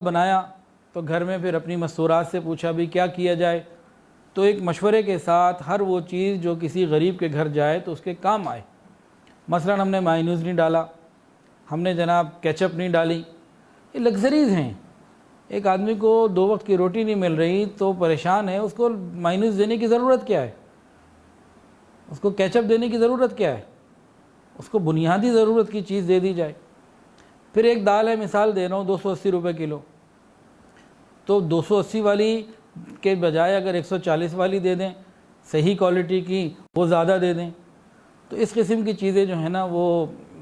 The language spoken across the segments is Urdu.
بنایا تو گھر میں پھر اپنی مستورات سے پوچھا بھی کیا کیا جائے، تو ایک مشورے کے ساتھ ہر وہ چیز جو کسی غریب کے گھر جائے تو اس کے کام آئے۔ مثلا ہم نے مائنیوز نہیں ڈالا، ہم نے جناب کیچپ نہیں ڈالی، یہ لگژریز ہیں۔ ایک آدمی کو 2 وقت کی روٹی نہیں مل رہی تو پریشان ہے، اس کو مائنیوز دینے کی ضرورت کیا ہے؟ اس کو کیچپ دینے کی ضرورت کیا ہے؟ اس کو بنیادی ضرورت کی چیز دے دی جائے۔ پھر ایک دال ہے، مثال دے رہا ہوں، 280 روپے کلو، تو 280 والی کے بجائے اگر 140 والی دے دیں صحیح کوالٹی کی، وہ زیادہ دے دیں۔ تو اس قسم کی چیزیں جو ہیں نا وہ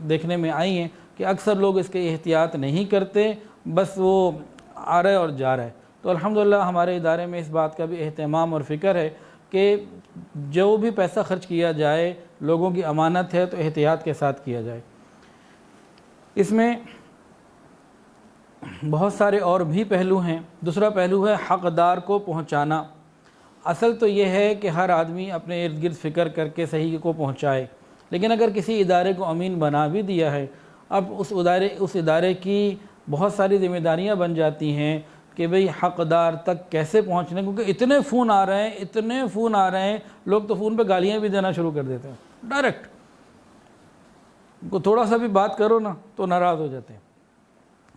دیکھنے میں آئی ہیں کہ اکثر لوگ اس کے احتیاط نہیں کرتے، بس وہ آ رہا ہے اور جا رہا ہے۔ تو الحمدللہ ہمارے ادارے میں اس بات کا بھی اہتمام اور فکر ہے کہ جو بھی پیسہ خرچ کیا جائے لوگوں کی امانت ہے تو احتیاط کے ساتھ کیا جائے۔ اس میں بہت سارے اور بھی پہلو ہیں۔ دوسرا پہلو ہے حقدار کو پہنچانا۔ اصل تو یہ ہے کہ ہر آدمی اپنے ارد گرد فکر کر کے صحیح کو پہنچائے، لیکن اگر کسی ادارے کو امین بنا بھی دیا ہے، اب اس ادارے کی بہت ساری ذمہ داریاں بن جاتی ہیں کہ بھئی حقدار تک کیسے پہنچنے، کیونکہ اتنے فون آ رہے ہیں، لوگ تو فون پہ گالیاں بھی دینا شروع کر دیتے ہیں ڈائریکٹ۔ ان کو تھوڑا سا بھی بات کرو نا تو ناراض ہو جاتے ہیں۔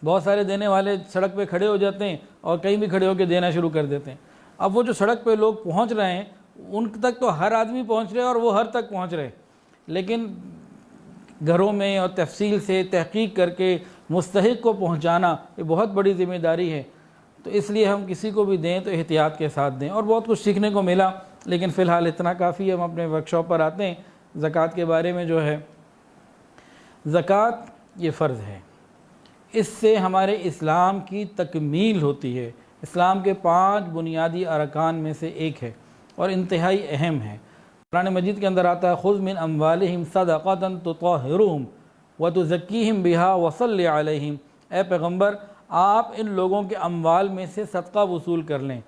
بہت سارے دینے والے سڑک پہ کھڑے ہو جاتے ہیں اور کہیں بھی کھڑے ہو کے دینا شروع کر دیتے ہیں۔ اب وہ جو سڑک پہ لوگ پہنچ رہے ہیں ان تک تو ہر آدمی پہنچ رہے ہیں اور وہ ہر تک پہنچ رہے ہیں، لیکن گھروں میں اور تفصیل سے تحقیق کر کے مستحق کو پہنچانا یہ بہت بڑی ذمہ داری ہے۔ تو اس لیے ہم کسی کو بھی دیں تو احتیاط کے ساتھ دیں، اور بہت کچھ سیکھنے کو ملا، لیکن فی الحال اتنا کافی ہے۔ ہم اپنے ورکشاپ پر آتے ہیں۔ زکوٰۃ کے بارے میں جو ہے، زکوٰۃ یہ فرض ہے، اس سے ہمارے اسلام کی تکمیل ہوتی ہے۔ اسلام کے 5 بنیادی ارکان میں سے ایک ہے اور انتہائی اہم ہے۔ قرآن مجید کے اندر آتا ہے خذ من اموالہم صدقۃ تطہرہم وتزکیہم بہا وصلی علیہم، اے پیغمبر آپ ان لوگوں کے اموال میں سے صدقہ وصول کر لیں،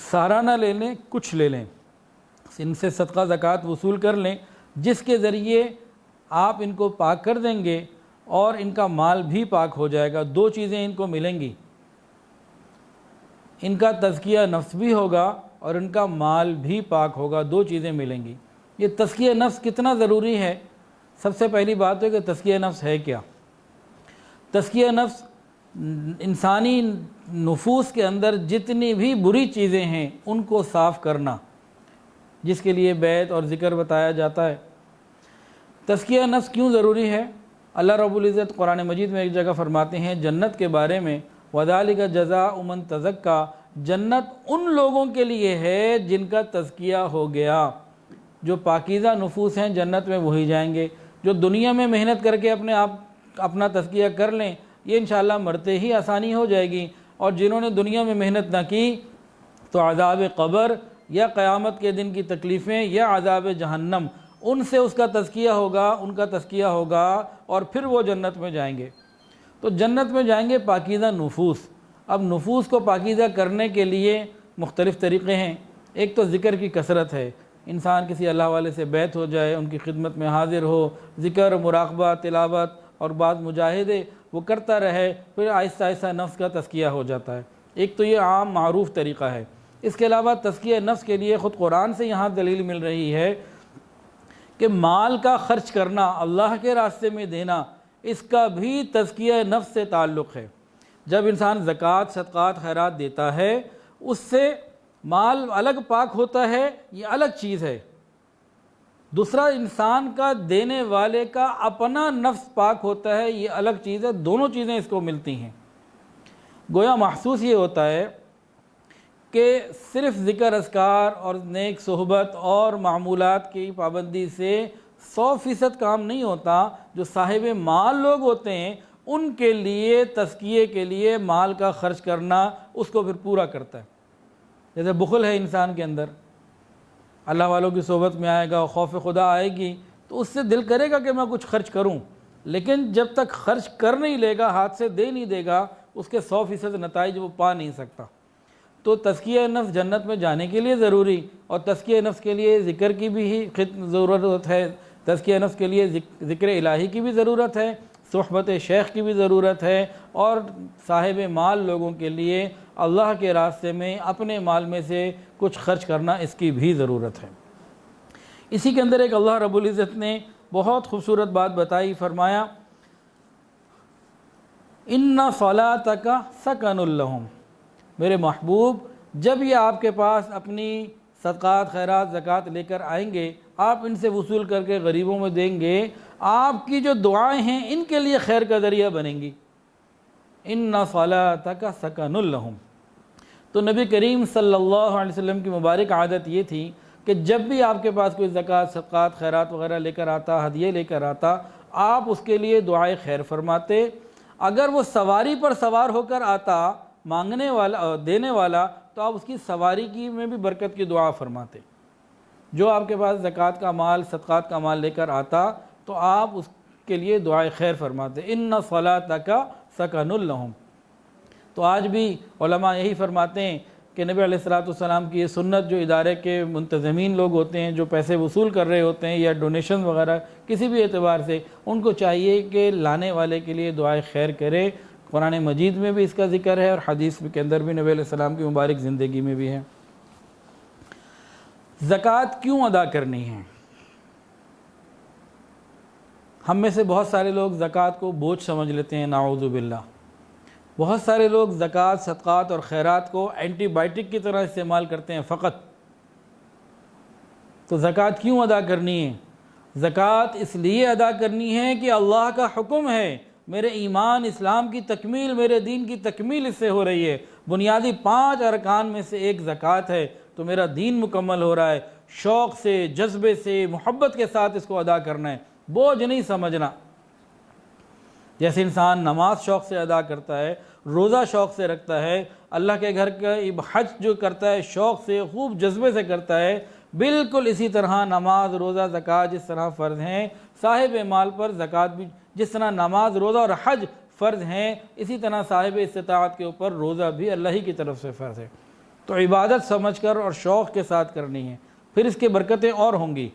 سارا نہ لے لیں، کچھ لے لیں، ان سے صدقہ زکوٰۃ وصول کر لیں، جس کے ذریعے آپ ان کو پاک کر دیں گے اور ان کا مال بھی پاک ہو جائے گا۔ 2 چیزیں ان کو ملیں گی، ان کا تزکیہ نفس بھی ہوگا اور ان کا مال بھی پاک ہوگا، 2 چیزیں ملیں گی۔ یہ تزکیہ نفس کتنا ضروری ہے؟ سب سے پہلی بات ہے کہ تزکیہ نفس ہے کیا؟ تزکیہ نفس انسانی نفوس کے اندر جتنی بھی بری چیزیں ہیں ان کو صاف کرنا، جس کے لیے بیت اور ذکر بتایا جاتا ہے۔ تزکیہ نفس کیوں ضروری ہے؟ اللہ رب العزت قرآن مجید میں ایک جگہ فرماتے ہیں جنت کے بارے میں، وَذَلِكَ جَزَاءُ مَن تَزَكَّىٰ، جنت ان لوگوں کے لیے ہے جن کا تزکیہ ہو گیا۔ جو پاکیزہ نفوس ہیں جنت میں وہی جائیں گے۔ جو دنیا میں محنت کر کے اپنا تزکیہ کر لیں، یہ انشاءاللہ مرتے ہی آسانی ہو جائے گی، اور جنہوں نے دنیا میں محنت نہ کی تو عذاب قبر یا قیامت کے دن کی تکلیفیں یا عذاب جہنم، ان سے اس کا تزکیہ ہوگا، ان کا تزکیہ ہوگا، اور پھر وہ جنت میں جائیں گے۔ تو جنت میں جائیں گے پاکیزہ نفوس۔ اب نفوس کو پاکیزہ کرنے کے لیے مختلف طریقے ہیں۔ ایک تو ذکر کی کثرت ہے، انسان کسی اللہ والے سے بیعت ہو جائے، ان کی خدمت میں حاضر ہو، ذکر، مراقبہ، تلاوت اور بعض مجاہدے وہ کرتا رہے، پھر آہستہ آہستہ نفس کا تزکیہ ہو جاتا ہے۔ ایک تو یہ عام معروف طریقہ ہے۔ اس کے علاوہ تزکیہ نفس کے لیے خود قرآن سے یہاں دلیل مل رہی ہے کہ مال کا خرچ کرنا، اللہ کے راستے میں دینا، اس کا بھی تزکیہ نفس سے تعلق ہے۔ جب انسان زکوٰۃ، صدقات، خیرات دیتا ہے، اس سے مال الگ پاک ہوتا ہے، یہ الگ چیز ہے۔ دوسرا انسان کا، دینے والے کا اپنا نفس پاک ہوتا ہے، یہ الگ چیز ہے۔ دونوں چیزیں اس کو ملتی ہیں۔ گویا محسوس یہ ہوتا ہے کہ صرف ذکر، اذکار اور نیک صحبت اور معمولات کی پابندی سے 100% کام نہیں ہوتا۔ جو صاحب مال لوگ ہوتے ہیں ان کے لیے تزکیے کے لیے مال کا خرچ کرنا اس کو پھر پورا کرتا ہے۔ جیسے بخل ہے انسان کے اندر، اللہ والوں کی صحبت میں آئے گا، خوف خدا آئے گی تو اس سے دل کرے گا کہ میں کچھ خرچ کروں، لیکن جب تک خرچ کر نہیں لے گا، ہاتھ سے دے نہیں دے گا، اس کے 100% نتائج وہ پا نہیں سکتا۔ تو تزکیہ نفس جنت میں جانے کے لیے ضروری، اور تزکیہ نفس کے لیے ذکر کی بھی ضرورت ہے، تزکیہ نفس کے لیے ذکر الہی کی بھی ضرورت ہے، صحبت شیخ کی بھی ضرورت ہے، اور صاحب مال لوگوں کے لیے اللہ کے راستے میں اپنے مال میں سے کچھ خرچ کرنا اس کی بھی ضرورت ہے۔ اسی کے اندر ایک اللہ رب العزت نے بہت خوبصورت بات بتائی، فرمایا اِنَّ صَلَاتَكَ سَكَنٌ لَهُمْ، میرے محبوب جب یہ آپ کے پاس اپنی صدقات خیرات زکوٰۃ لے کر آئیں گے، آپ ان سے وصول کر کے غریبوں میں دیں گے، آپ کی جو دعائیں ہیں ان کے لیے خیر کا ذریعہ بنیں گی۔ اِنَّ صَلَاتَكَ سَكَنٌ لَهُمْ۔ تو نبی کریم صلی اللہ علیہ وسلم کی مبارک عادت یہ تھی کہ جب بھی آپ کے پاس کوئی زکوٰۃ صدقات خیرات وغیرہ لے کر آتا، ہدیے لے کر آتا، آپ اس کے لیے دعائے خیر فرماتے۔ اگر وہ سواری پر سوار ہو کر آتا مانگنے والا دینے والا، تو آپ اس کی سواری کی میں بھی برکت کی دعا فرماتے۔ جو آپ کے پاس زکوٰۃ کا مال صدقات کا مال لے کر آتا تو آپ اس کے لیے دعائے خیر فرماتے۔ اِنَّ صَلَاتَكَ سَكَنٌ لَهُمْ۔ تو آج بھی علماء یہی فرماتے ہیں کہ نبی علیہ السلام کی یہ سنت، جو ادارے کے منتظمین لوگ ہوتے ہیں، جو پیسے وصول کر رہے ہوتے ہیں یا ڈونیشن وغیرہ کسی بھی اعتبار سے، ان کو چاہیے کہ لانے والے کے لیے دعائے خیر کرے۔ قرآن مجید میں بھی اس کا ذکر ہے اور حدیث کے اندر بھی نبی علیہ السلام کی مبارک زندگی میں بھی ہے۔ زکوٰۃ کیوں ادا کرنی ہے؟ ہم میں سے بہت سارے لوگ زکوٰۃ کو بوجھ سمجھ لیتے ہیں، نعوذ باللہ۔ بہت سارے لوگ زکوٰۃ صدقات اور خیرات کو اینٹی بائیوٹک کی طرح استعمال کرتے ہیں فقط۔ تو زکوٰۃ کیوں ادا کرنی ہے؟ زکوٰۃ اس لیے ادا کرنی ہے کہ اللہ کا حکم ہے، میرے ایمان اسلام کی تکمیل، میرے دین کی تکمیل اس سے ہو رہی ہے۔ بنیادی 5 ارکان میں سے ایک زکوٰۃ ہے، تو میرا دین مکمل ہو رہا ہے۔ شوق سے، جذبے سے، محبت کے ساتھ اس کو ادا کرنا ہے، بوجھ نہیں سمجھنا۔ جیسے انسان نماز شوق سے ادا کرتا ہے، روزہ شوق سے رکھتا ہے، اللہ کے گھر کا حج جو کرتا ہے شوق سے، خوب جذبے سے کرتا ہے، بالکل اسی طرح نماز روزہ زکوٰۃ جس طرح فرض ہیں، صاحب مال پر زکوٰۃ بھی جس طرح نماز روزہ اور حج فرض ہیں، اسی طرح صاحب استطاعت کے اوپر روزہ بھی اللہ ہی کی طرف سے فرض ہے۔ تو عبادت سمجھ کر اور شوق کے ساتھ کرنی ہے، پھر اس کی برکتیں اور ہوں گی،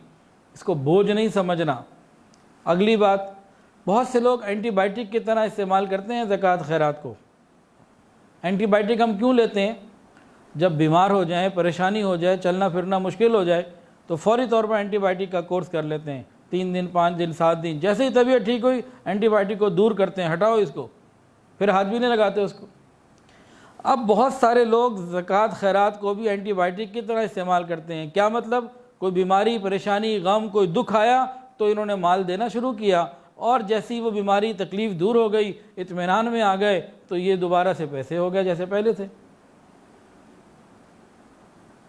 اس کو بوجھ نہیں سمجھنا۔ اگلی بات، بہت سے لوگ اینٹی بائیوٹک کی طرح استعمال کرتے ہیں زکوٰۃ خیرات کو۔ اینٹی بائیوٹک ہم کیوں لیتے ہیں؟ جب بیمار ہو جائیں، پریشانی ہو جائے، چلنا پھرنا مشکل ہو جائے تو فوری طور پر اینٹی بائیوٹک کا کورس کر لیتے ہیں، 3 دن 5 دن 7 دن، جیسے ہی طبیعت ٹھیک ہوئی اینٹی بائیوٹک کو دور کرتے ہیں، ہٹاؤ اس کو، پھر ہاتھ بھی نہیں لگاتے اس کو۔ اب بہت سارے لوگ زکوٰۃ خیرات کو بھی اینٹی بائیوٹک کی طرح استعمال کرتے ہیں۔ کیا مطلب؟ کوئی بیماری، پریشانی، غم، کوئی دکھ آیا تو انہوں نے مال دینا شروع کیا، اور جیسی وہ بیماری تکلیف دور ہو گئی، اطمینان میں آ گئے، تو یہ دوبارہ سے پیسے ہو گئے جیسے پہلے تھے۔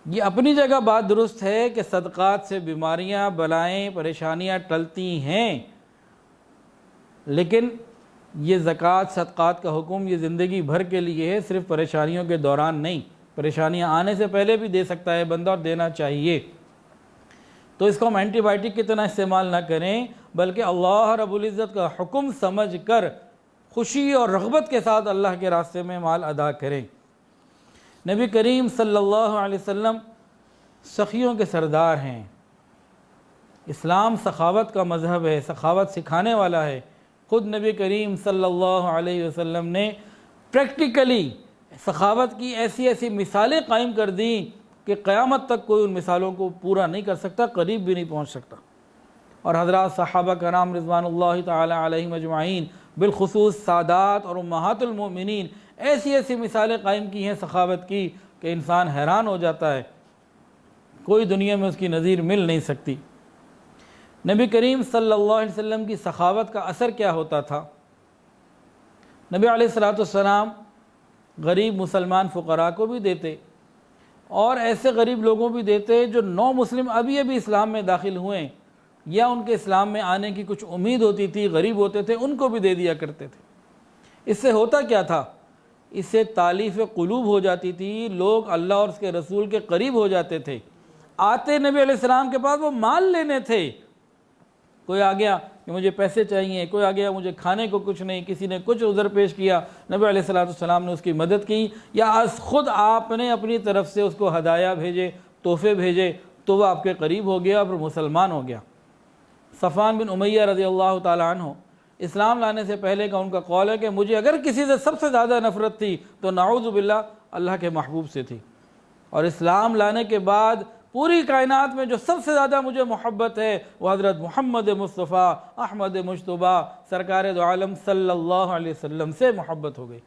یہ اپنی جگہ بات درست ہے کہ صدقات سے بیماریاں، بلائیں، پریشانیاں ٹلتی ہیں، لیکن یہ زکوٰۃ صدقات کا حکم یہ زندگی بھر کے لیے ہے، صرف پریشانیوں کے دوران نہیں۔ پریشانیاں آنے سے پہلے بھی دے سکتا ہے بندہ، اور دینا چاہیے۔ تو اس کو ہم اینٹی بائیوٹک کی طرح استعمال نہ کریں، بلکہ اللہ رب العزت کا حکم سمجھ کر خوشی اور رغبت کے ساتھ اللہ کے راستے میں مال ادا کریں۔ نبی کریم صلی اللہ علیہ وسلم سخیوں کے سردار ہیں۔ اسلام سخاوت کا مذہب ہے، سخاوت سکھانے والا ہے۔ خود نبی کریم صلی اللہ علیہ وسلم نے پریکٹیکلی سخاوت کی ایسی ایسی مثالیں قائم کر دیں کہ قیامت تک کوئی ان مثالوں کو پورا نہیں کر سکتا، قریب بھی نہیں پہنچ سکتا۔ اور حضرات صحابہ کرام رضوان اللہ تعالی علیہم اجمعین، بالخصوص سادات اور امہات المؤمنین، ایسی ایسی مثالیں قائم کی ہیں سخاوت کی کہ انسان حیران ہو جاتا ہے، کوئی دنیا میں اس کی نظیر مل نہیں سکتی۔ نبی کریم صلی اللہ علیہ وسلم کی سخاوت کا اثر کیا ہوتا تھا؟ نبی علیہ السلام غریب مسلمان فقراء کو بھی دیتے، اور ایسے غریب لوگوں بھی دیتے جو نو مسلم ابھی اسلام میں داخل ہوئے یا ان کے اسلام میں آنے کی کچھ امید ہوتی تھی، غریب ہوتے تھے، ان کو بھی دے دیا کرتے تھے۔ اس سے ہوتا کیا تھا؟ اس سے تالیف قلوب ہو جاتی تھی، لوگ اللہ اور اس کے رسول کے قریب ہو جاتے تھے۔ آتے نبی علیہ السلام کے پاس وہ مال لینے تھے، کوئی آ گیا کہ مجھے پیسے چاہیے، کوئی آ گیا مجھے کھانے کو کچھ نہیں، کسی نے کچھ عذر پیش کیا، نبی علیہ السلام نے اس کی مدد کی، یا خود آپ نے اپنی طرف سے اس کو ہدایہ بھیجے، تحفے بھیجے، تو وہ آپ کے قریب ہو گیا اور مسلمان ہو گیا۔ صفوان بن امیہ رضی اللہ تعالیٰ عنہ اسلام لانے سے پہلے کا ان کا قول ہے کہ مجھے اگر کسی سے سب سے زیادہ نفرت تھی تو نعوذ باللہ اللہ کے محبوب سے تھی، اور اسلام لانے کے بعد پوری کائنات میں جو سب سے زیادہ مجھے محبت ہے وہ حضرت محمد مصطفیٰ احمد مجتبیٰ سرکار دو عالم صلی اللہ علیہ وسلم سے محبت ہو گئی۔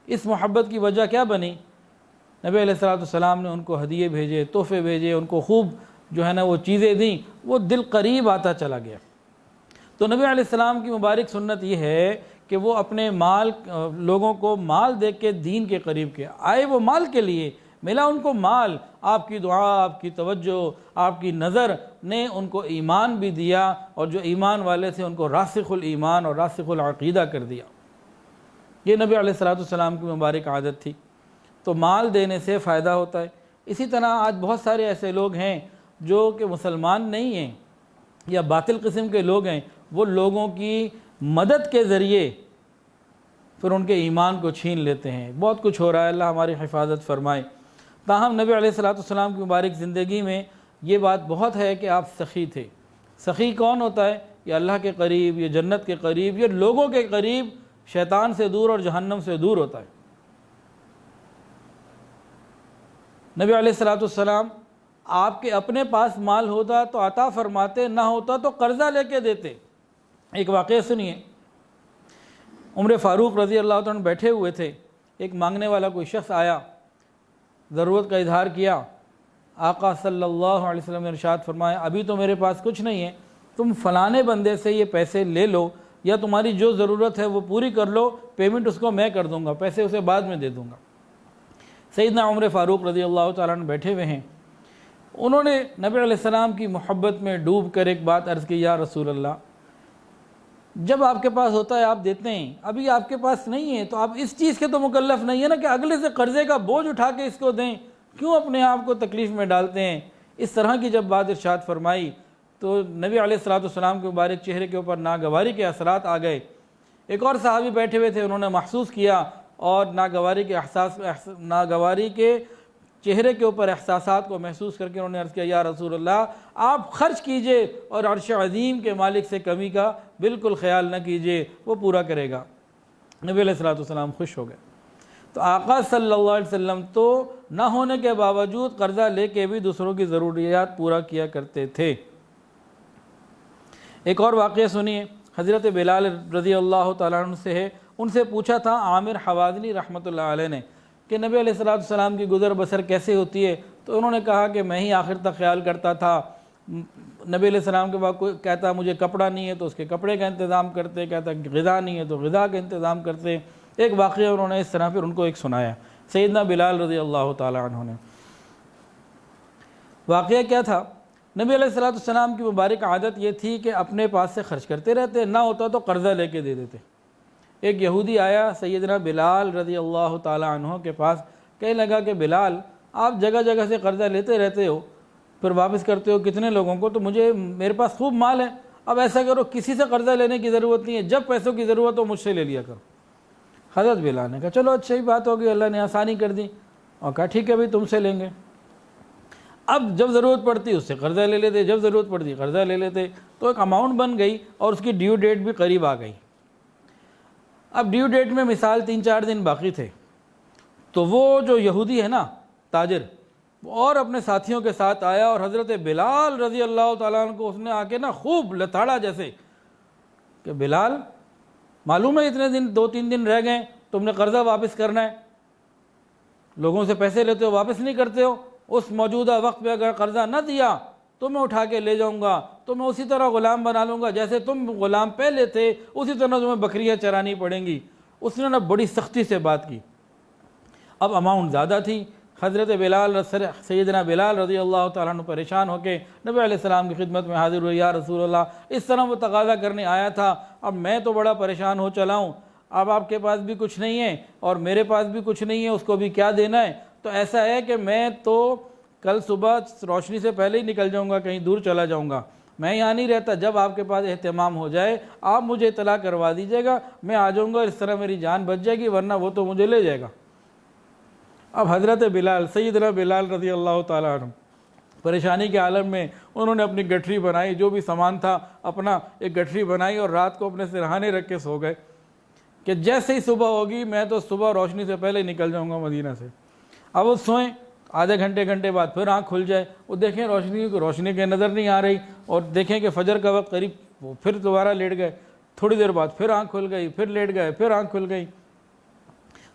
اس محبت کی وجہ کیا بنی؟ نبی علیہ السلام نے ان کو ہدیے بھیجے، تحفے بھیجے، ان کو خوب جو ہے نا وہ چیزیں دیں، وہ دل قریب آتا چلا گیا۔ تو نبی علیہ السلام کی مبارک سنت یہ ہے کہ وہ اپنے مال لوگوں کو مال دے کے دین کے قریب کیا، آئے وہ مال کے لیے، ملا ان کو مال، آپ کی دعا، آپ کی توجہ، آپ کی نظر نے ان کو ایمان بھی دیا، اور جو ایمان والے تھے ان کو راسخ الایمان اور راسخ العقیدہ کر دیا۔ یہ نبی علیہ السلام کی مبارک عادت تھی۔ تو مال دینے سے فائدہ ہوتا ہے۔ اسی طرح آج بہت سارے ایسے لوگ ہیں جو کہ مسلمان نہیں ہیں یا باطل قسم کے لوگ ہیں، وہ لوگوں کی مدد کے ذریعے پھر ان کے ایمان کو چھین لیتے ہیں۔ بہت کچھ ہو رہا ہے، اللہ ہماری حفاظت فرمائے۔ تاہم نبی علیہ السلام کی مبارک زندگی میں یہ بات بہت ہے کہ آپ سخی تھے۔ سخی کون ہوتا ہے؟ یہ اللہ کے قریب، یہ جنت کے قریب، یہ لوگوں کے قریب، شیطان سے دور اور جہنم سے دور ہوتا ہے۔ نبی علیہ السلام آپ کے اپنے پاس مال ہوتا تو عطا فرماتے، نہ ہوتا تو قرضہ لے کے دیتے۔ ایک واقعہ سنیے، عمر فاروق رضی اللہ عنہ بیٹھے ہوئے تھے، ایک مانگنے والا کوئی شخص آیا، ضرورت کا اظہار کیا۔ آقا صلی اللہ علیہ وسلم نے ارشاد فرمایا، ابھی تو میرے پاس کچھ نہیں ہے، تم فلانے بندے سے یہ پیسے لے لو، یا تمہاری جو ضرورت ہے وہ پوری کر لو، پیمنٹ اس کو میں کر دوں گا، پیسے اسے بعد میں دے دوں گا۔ سیدنا عمر فاروق رضی اللہ تعالیٰ عنہ بیٹھے ہوئے ہیں، انہوں نے نبی علیہ السلام کی محبت میں ڈوب کر ایک بات عرض کی، یا رسول اللہ، جب آپ کے پاس ہوتا ہے آپ دیتے ہیں، ابھی آپ کے پاس نہیں ہے تو آپ اس چیز کے تو مکلف نہیں ہے نا کہ اگلے سے قرضے کا بوجھ اٹھا کے اس کو دیں، کیوں اپنے آپ کو تکلیف میں ڈالتے ہیں؟ اس طرح کی جب بات ارشاد فرمائی تو نبی علیہ السلام کے مبارک چہرے کے اوپر ناگواری کے اثرات آ گئے۔ ایک اور صحابی بیٹھے ہوئے تھے، انہوں نے محسوس کیا اور ناگواری کے چہرے کے اوپر احساسات کو محسوس کر کے انہوں نے عرض کیا، یا رسول اللہ، آپ خرچ کیجئے اور عرش عظیم کے مالک سے کمی کا بالکل خیال نہ کیجئے، وہ پورا کرے گا۔ نبی علیہ السلام خوش ہو گئے۔ تو آقا صلی اللہ علیہ وسلم تو نہ ہونے کے باوجود قرضہ لے کے بھی دوسروں کی ضروریات پورا کیا کرتے تھے۔ ایک اور واقعہ سنیے، حضرت بلال رضی اللہ تعالیٰ عنہ سے ہے، ان سے پوچھا تھا عامر حوازنی رحمۃ اللہ علیہ نے کہ نبی علیہ السلام کی گزر بسر کیسے ہوتی ہے؟ تو انہوں نے کہا کہ میں ہی آخر تک خیال کرتا تھا، نبی علیہ السلام کے بعد کوئی کہتا مجھے کپڑا نہیں ہے تو اس کے کپڑے کا انتظام کرتے، کہتا غذا نہیں ہے تو غذا کا انتظام کرتے۔ ایک واقعہ انہوں نے اس طرح پھر ان کو ایک سنایا، سیدنا بلال رضی اللہ تعالیٰ عنہ نے۔ واقعہ کیا تھا؟ نبی علیہ السلام کی مبارک عادت یہ تھی کہ اپنے پاس سے خرچ کرتے رہتے، نہ ہوتا تو قرضہ لے کے دے دیتے۔ ایک یہودی آیا سیدنا بلال رضی اللہ تعالیٰ عنہ کے پاس، کہنے لگا کہ بلال، آپ جگہ جگہ سے قرضہ لیتے رہتے ہو، پھر واپس کرتے ہو کتنے لوگوں کو، تو میرے پاس خوب مال ہے، اب ایسا کرو کسی سے قرضہ لینے کی ضرورت نہیں ہے، جب پیسوں کی ضرورت ہو مجھ سے لے لیا کرو۔ حضرت بلال نے کہا چلو اچھی ہی بات ہوگی، اللہ نے آسانی کر دی، اور کہا ٹھیک ہے بھائی تم سے لیں گے۔ اب جب ضرورت پڑتی اس سے قرضہ لے لیتے، جب ضرورت پڑتی قرضہ لے لیتے، تو ایک اماؤنٹ بن گئی اور اس کی ڈیو ڈیٹ بھی قریب آ گئی۔ اب ڈیو ڈیٹ میں مثال 3-4 دن باقی تھے، تو وہ جو یہودی ہے نا تاجر، اور اپنے ساتھیوں کے ساتھ آیا اور حضرت بلال رضی اللہ تعالیٰ عنہ کو اس نے آ کے نا خوب لتاڑا، جیسے کہ بلال معلوم ہے اتنے دن 2-3 دن رہ گئے، تم نے قرضہ واپس کرنا ہے، لوگوں سے پیسے لیتے ہو واپس نہیں کرتے ہو، اس موجودہ وقت پہ اگر قرضہ نہ دیا تو میں اٹھا کے لے جاؤں گا، تو میں اسی طرح غلام بنا لوں گا جیسے تم غلام پہلے تھے، اسی طرح تمہیں بکریاں چرانی پڑیں گی۔ اس نے نا بڑی سختی سے بات کی۔ اب اماؤنٹ زیادہ تھی، حضرت سیدنا بلال رضی اللہ تعالیٰ عنہ پریشان ہو کے نبی علیہ السلام کی خدمت میں حاضر ہوئے، یا رسول اللہ، اس طرح وہ تقاضا کرنے آیا تھا، اب میں تو بڑا پریشان ہو چلا ہوں، اب آپ کے پاس بھی کچھ نہیں ہے اور میرے پاس بھی کچھ نہیں ہے، اس کو بھی کیا دینا ہے؟ تو ایسا ہے کہ میں تو کل صبح روشنی سے پہلے ہی نکل جاؤں گا، کہیں دور چلا جاؤں گا، میں یہاں نہیں رہتا، جب آپ کے پاس اہتمام ہو جائے آپ مجھے اطلاع کروا دیجیے گا، میں آ جاؤں گا، اس طرح میری جان بچ جائے گی، ورنہ وہ تو مجھے لے جائے گا۔ اب حضرت بلال، سیدنا بلال رضی اللہ تعالیٰ عنہ پریشانی کے عالم میں انہوں نے اپنی گٹھری بنائی، جو بھی سامان تھا اپنا ایک گٹھری بنائی اور رات کو اپنے سرہانے رکھ کے سو گئے کہ جیسے ہی صبح ہوگی میں تو صبح روشنی سے پہلے نکل جاؤں گا مدینہ سے۔ اب وہ سوئیں، آدھے گھنٹے بعد پھر آنکھ کھل جائے، وہ دیکھیں روشنی کے نظر نہیں آ رہی، اور دیکھیں کہ فجر کا وقت قریب، وہ پھر دوبارہ لیٹ گئے، تھوڑی دیر بعد پھر آنکھ کھل گئی، پھر لیٹ گئے، پھر آنکھ کھل گئی،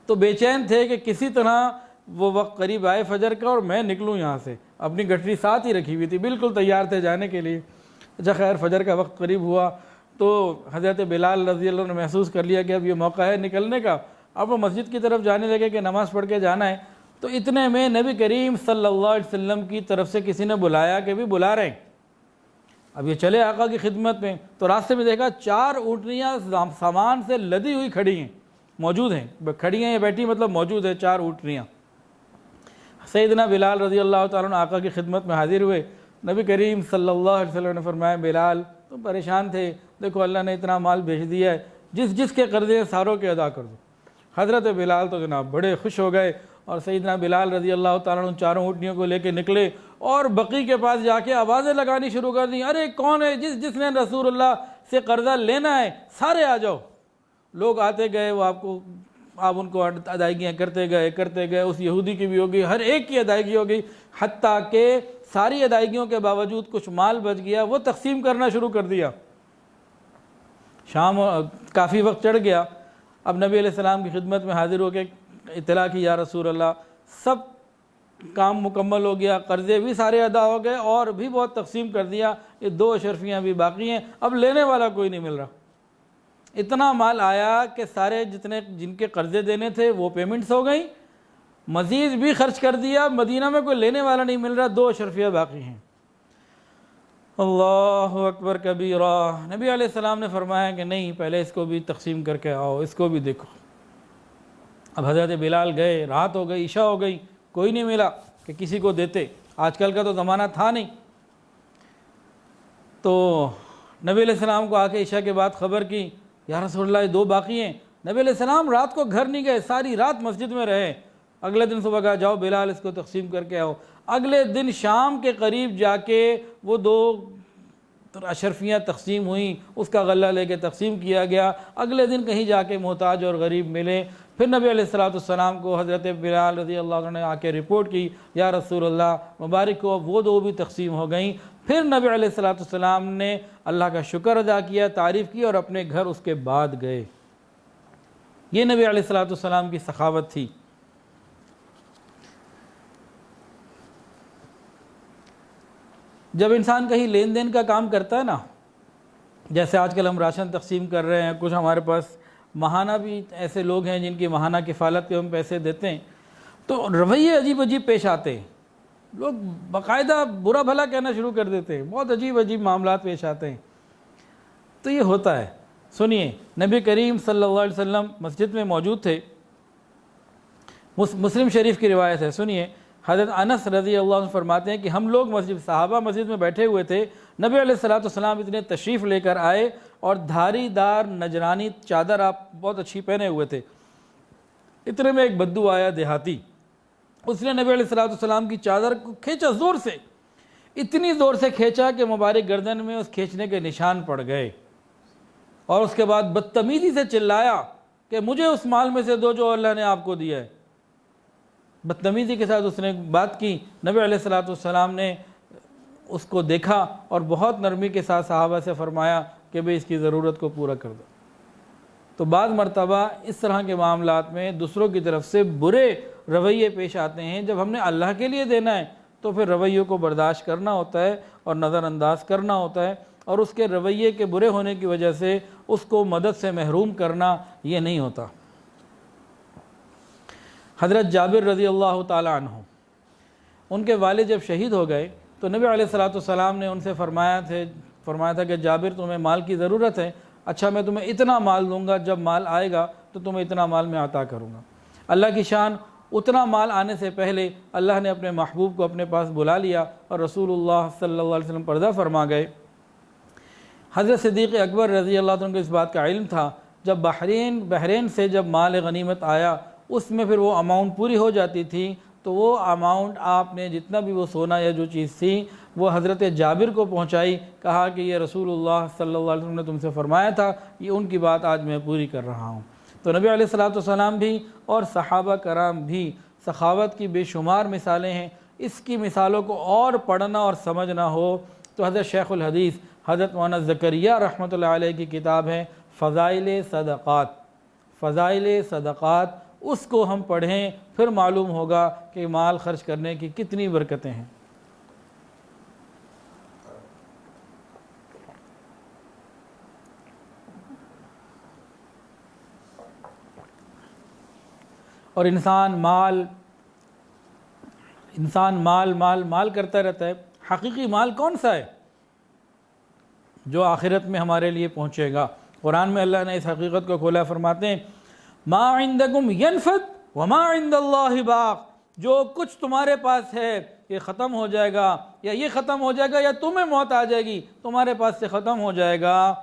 تو بے چین تھے کہ کسی طرح وہ وقت قریب آئے فجر کا اور میں نکلوں یہاں سے۔ اپنی گٹھری ساتھ ہی رکھی ہوئی تھی، بالکل تیار تھے جانے کے لیے۔ اچھا خیر، فجر کا وقت قریب ہوا تو حضرت بلال رضی اللہ عنہ نے محسوس کر لیا کہ اب یہ موقع ہے نکلنے کا، اب وہ مسجد کی طرف جانے لگے کہ نماز پڑھ کے جانا ہے۔ تو اتنے میں نبی کریم صلی اللہ علیہ وسلم کی طرف سے کسی نے بلایا کہ بھی بلا رہے ہیں، اب یہ چلے آقا کی خدمت میں۔ تو راستے میں دیکھا 4 اونٹنیاں سامان سے لدی ہوئی کھڑی ہیں، موجود ہیں، کھڑی ہیں یا بیٹھی مطلب موجود ہے 4 اونٹنیاں۔ سیدنا بلال رضی اللہ تعالیٰ عنہ آقا کی خدمت میں حاضر ہوئے۔ نبی کریم صلی اللہ علیہ وسلم نے فرمایا بلال تم پریشان تھے، دیکھو اللہ نے اتنا مال بھیج دیا ہے، جس کے قرضے ہیں ساروں کے ادا کر دو۔ حضرت بلال تو جناب بڑے خوش ہو گئے، اور سیدنا بلال رضی اللہ تعالیٰ عنہ 4 اونٹنیوں کو لے کے نکلے اور بقی کے پاس جا کے آوازیں لگانی شروع کر دیں، ارے کون ہے جس نے رسول اللہ سے قرضہ لینا ہے، سارے آ جاؤ۔ لوگ آتے گئے، وہ آپ ان کو ادائیگیاں کرتے گئے، اس یہودی کی بھی ہوگی، ہر ایک کی ادائیگی ہوگی، حتیٰ کہ ساری ادائیگیوں کے باوجود کچھ مال بچ گیا، وہ تقسیم کرنا شروع کر دیا۔ شام کافی وقت چڑھ گیا، اب نبی علیہ السلام کی خدمت میں حاضر ہو کے اطلاع کی، یا رسول اللہ سب کام مکمل ہو گیا، قرضے بھی سارے ادا ہو گئے اور بھی بہت تقسیم کر دیا، یہ 2 اشرفیاں بھی باقی ہیں، اب لینے والا کوئی نہیں مل رہا۔ اتنا مال آیا کہ سارے جن کے قرضے دینے تھے وہ پیمنٹس ہو گئیں، مزید بھی خرچ کر دیا، مدینہ میں کوئی لینے والا نہیں مل رہا، 2 اشرفیاں باقی ہیں۔ اللہ اکبر کبیرہ۔ نبی علیہ السلام نے فرمایا کہ نہیں، پہلے اس کو بھی تقسیم کر کے آؤ، اس کو بھی دیکھو۔ اب حضرت بلال گئے، رات ہو گئی، عشاء ہو گئی، کوئی نہیں ملا کہ کسی کو دیتے، آج کل کا تو زمانہ تھا نہیں۔ تو نبی علیہ السلام کو آ کے عشاء کے بعد خبر کی، یا رسول اللہ یہ 2 باقی ہیں۔ نبی علیہ السلام رات کو گھر نہیں گئے، ساری رات مسجد میں رہے۔ اگلے دن صبح کہا جاؤ بلال اس کو تقسیم کر کے آؤ۔ اگلے دن شام کے قریب جا کے وہ 2 اشرفیاں تقسیم ہوئیں، اس کا غلہ لے کے تقسیم کیا گیا۔ اگلے دن کہیں جا کے محتاج اور غریب ملے، پھر نبی علیہ السلام کو حضرت بلال رضی اللہ عنہ نے آ کے رپورٹ کی، یا رسول اللہ مبارک ہو، وہ 2 بھی تقسیم ہو گئیں۔ پھر نبی علیہ السلام نے اللہ کا شکر ادا کیا، تعریف کی اور اپنے گھر اس کے بعد گئے۔ یہ نبی علیہ السلام کی سخاوت تھی۔ جب انسان کہیں لین دین کا کام کرتا ہے نا، جیسے آج کل ہم راشن تقسیم کر رہے ہیں، کچھ ہمارے پاس ماہانہ بھی ایسے لوگ ہیں جن کی ماہانہ کفالت پہ ہم پیسے دیتے ہیں، تو رویے عجیب عجیب پیش آتے ہیں، لوگ باقاعدہ برا بھلا کہنا شروع کر دیتے ہیں، بہت عجیب عجیب معاملات پیش آتے ہیں۔ تو یہ ہوتا ہے۔ سنیے، نبی کریم صلی اللہ علیہ وسلم مسجد میں موجود تھے، مسلم شریف کی روایت ہے، سنیے، حضرت انس رضی اللہ عنہ فرماتے ہیں کہ ہم لوگ صحابہ مسجد میں بیٹھے ہوئے تھے، نبی علیہ السلام اتنے تشریف لے کر آئے اور دھاری دار نجرانی چادر آپ بہت اچھی پہنے ہوئے تھے۔ اتنے میں ایک بدو آیا دیہاتی، اس نے نبی علیہ السلام کی چادر کو کھینچا زور سے، اتنی زور سے کھینچا کہ مبارک گردن میں اس کھینچنے کے نشان پڑ گئے، اور اس کے بعد بدتمیزی سے چلایا کہ مجھے اس مال میں سے دو جو اللہ نے آپ کو دیا ہے۔ بدتمیزی کے ساتھ اس نے بات کی۔ نبی علیہ السلام نے اس کو دیکھا اور بہت نرمی کے ساتھ صحابہ سے فرمایا کہ بھئی اس کی ضرورت کو پورا کر دو۔ تو بعض مرتبہ اس طرح کے معاملات میں دوسروں کی طرف سے برے رویے پیش آتے ہیں، جب ہم نے اللہ کے لیے دینا ہے تو پھر رویوں کو برداشت کرنا ہوتا ہے اور نظر انداز کرنا ہوتا ہے، اور اس کے رویے کے برے ہونے کی وجہ سے اس کو مدد سے محروم کرنا یہ نہیں ہوتا۔ حضرت جابر رضی اللہ تعالیٰ عنہ، ان کے والد جب شہید ہو گئے تو نبی علیہ السلام نے ان سے فرمایا تھا کہ جابر تمہیں مال کی ضرورت ہے، اچھا میں تمہیں اتنا مال دوں گا، جب مال آئے گا تو تمہیں اتنا مال میں عطا کروں گا۔ اللہ کی شان، اتنا مال آنے سے پہلے اللہ نے اپنے محبوب کو اپنے پاس بلا لیا اور رسول اللہ صلی اللہ علیہ وسلم پردہ فرما گئے۔ حضرت صدیق اکبر رضی اللہ عنہ کو اس بات کا علم تھا، جب بحرین سے جب مال غنیمت آیا، اس میں پھر وہ اماؤنٹ پوری ہو جاتی تھی تو وہ اماؤنٹ آپ نے جتنا بھی وہ سونا یا جو چیز تھی وہ حضرت جابر کو پہنچائی، کہا کہ یہ رسول اللہ صلی اللہ علیہ وسلم نے تم سے فرمایا تھا، یہ ان کی بات آج میں پوری کر رہا ہوں۔ تو نبی علیہ الصلوۃ والسلام بھی اور صحابہ کرام بھی سخاوت کی بے شمار مثالیں ہیں۔ اس کی مثالوں کو اور پڑھنا اور سمجھنا ہو تو حضرت شیخ الحدیث حضرت مولانا زکریا رحمۃ اللہ علیہ کی کتاب ہے فضائل صدقات، فضائل صدقات، اس کو ہم پڑھیں، پھر معلوم ہوگا کہ مال خرچ کرنے کی کتنی برکتیں ہیں۔ اور انسان مال مال مال مال کرتا رہتا ہے، حقیقی مال کون سا ہے جو آخرت میں ہمارے لیے پہنچے گا؟ قرآن میں اللہ نے اس حقیقت کو کھولا، فرماتے ہیں ما عندکم ینفد وما عند اللہ باق، جو کچھ تمہارے پاس ہے یہ ختم ہو جائے گا، یا یہ ختم ہو جائے گا، یا تمہیں موت آ جائے گی تمہارے پاس سے ختم ہو جائے گا۔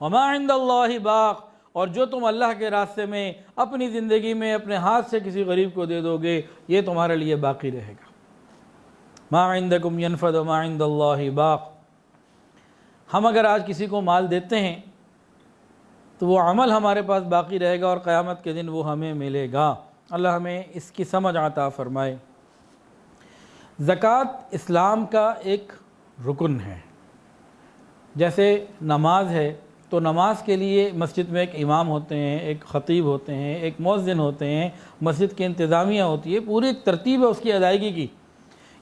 وما عند اللہ باق، اور جو تم اللہ کے راستے میں اپنی زندگی میں اپنے ہاتھ سے کسی غریب کو دے دو گے یہ تمہارے لیے باقی رہے گا۔ ما عندکم ینفد وما عند اللہ باق۔ ہم اگر آج کسی کو مال دیتے ہیں تو وہ عمل ہمارے پاس باقی رہے گا اور قیامت کے دن وہ ہمیں ملے گا۔ اللہ ہمیں اس کی سمجھ عطا فرمائے۔ زکوٰۃ اسلام کا ایک رکن ہے، جیسے نماز ہے تو نماز کے لیے مسجد میں ایک امام ہوتے ہیں، ایک خطیب ہوتے ہیں، ایک مؤذن ہوتے ہیں، مسجد کی انتظامیہ ہوتی ہے، پوری ایک ترتیب ہے اس کی ادائیگی کی۔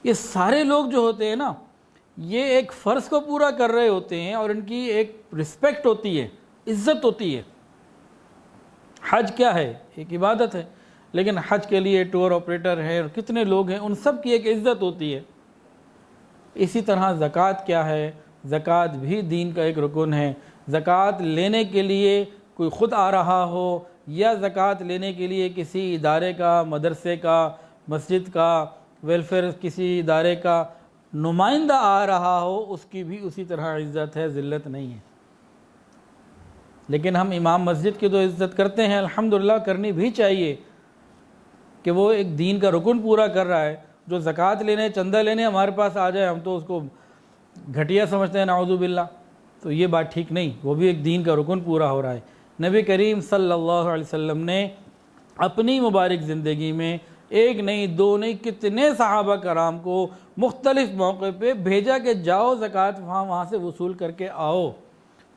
یہ سارے لوگ جو ہوتے ہیں نا یہ ایک فرض کو پورا کر رہے ہوتے ہیں اور ان کی ایک رسپیکٹ ہوتی ہے، عزت ہوتی ہے۔ حج کیا ہے؟ ایک عبادت ہے، لیکن حج کے لیے ٹور آپریٹر ہے اور کتنے لوگ ہیں، ان سب کی ایک عزت ہوتی ہے۔ اسی طرح زکوٰۃ کیا ہے؟ زکوٰۃ بھی دین کا ایک رکن ہے۔ زکوٰۃ لینے کے لیے کوئی خود آ رہا ہو یا زکوٰۃ لینے کے لیے کسی ادارے کا، مدرسے کا، مسجد کا، ویلفیئر کسی ادارے کا نمائندہ آ رہا ہو، اس کی بھی اسی طرح عزت ہے، ذلت نہیں ہے۔ لیکن ہم امام مسجد کی تو عزت کرتے ہیں، الحمدللہ کرنی بھی چاہیے کہ وہ ایک دین کا رکن پورا کر رہا ہے۔ جو زکوٰۃ لینے، چندہ لینے ہمارے پاس آ جائے ہم تو اس کو گھٹیا سمجھتے ہیں، نعوذ باللہ، تو یہ بات ٹھیک نہیں، وہ بھی ایک دین کا رکن پورا ہو رہا ہے۔ نبی کریم صلی اللہ علیہ وسلم نے اپنی مبارک زندگی میں ایک نہیں، دو نہیں، کتنے صحابہ کرام کو مختلف موقع پہ بھیجا کہ جاؤ زکوٰۃ وہاں سے وصول کر کے آؤ۔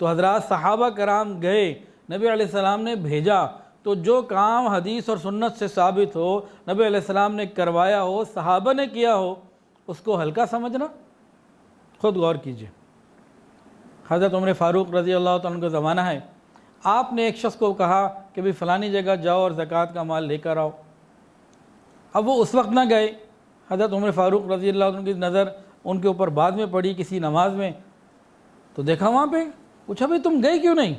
تو حضرات صحابہ کرام گئے، نبی علیہ السلام نے بھیجا، تو جو کام حدیث اور سنت سے ثابت ہو، نبی علیہ السلام نے کروایا ہو، صحابہ نے کیا ہو، اس کو ہلکا سمجھنا؟ خود غور کیجئے۔ حضرت عمر فاروق رضی اللہ تعالیٰ عنہ کا زمانہ ہے، آپ نے ایک شخص کو کہا کہ بھی فلانی جگہ جاؤ اور زکوٰۃ کا مال لے کر آؤ۔ اب وہ اس وقت نہ گئے، حضرت عمر فاروق رضی اللہ عنہ کی نظر ان کے اوپر بعد میں پڑی کسی نماز میں، تو دیکھا وہاں پہ، پوچھا بھئی تم گئے کیوں نہیں؟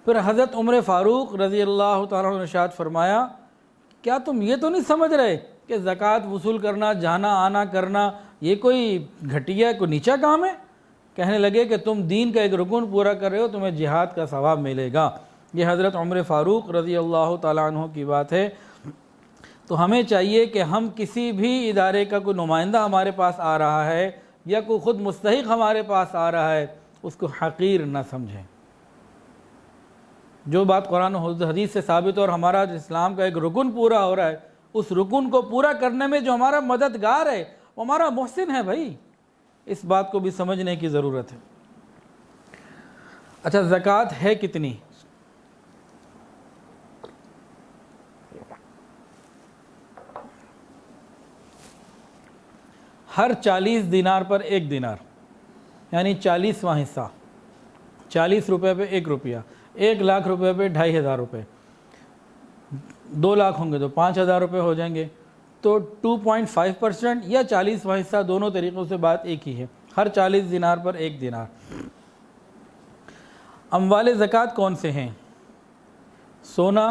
پھر حضرت عمر فاروق رضی اللہ تعالیٰ عنہ نے ارشاد فرمایا کیا تم یہ تو نہیں سمجھ رہے کہ زکوٰۃ وصول کرنا، جانا آنا کرنا یہ کوئی گھٹیا، کوئی نیچا کام ہے؟ کہنے لگے کہ تم دین کا ایک رکن پورا کر رہے ہو، تمہیں جہاد کا ثواب ملے گا۔ یہ حضرت عمر فاروق رضی اللہ تعالیٰ عنہ کی بات ہے۔ تو ہمیں چاہیے کہ ہم کسی بھی ادارے کا کوئی نمائندہ ہمارے پاس آ رہا ہے یا کوئی خود مستحق ہمارے پاس آ رہا ہے، اس کو حقیر نہ سمجھیں۔ جو بات قرآن و حدیث سے ثابت اور ہمارا اسلام کا ایک رکن پورا ہو رہا ہے، اس رکن کو پورا کرنے میں جو ہمارا مددگار ہے وہ ہمارا محسن ہے بھائی، اس بات کو بھی سمجھنے کی ضرورت ہے۔ اچھا، زکوٰۃ ہے کتنی؟ ہر 40 دینار پر 1 دینار، یعنی 40واں حصہ، 40 روپے پہ 1 روپیہ، 1 لاکھ روپے پہ 2500 روپے، 2 لاکھ ہوں گے تو 5000 روپے ہو جائیں گے، تو 2.5% یا 40واں حصہ، دونوں طریقوں سے بات ایک ہی ہے۔ ہر 40 دینار پر 1 دینار۔ اموال زکوٰۃ کون سے ہیں؟ سونا،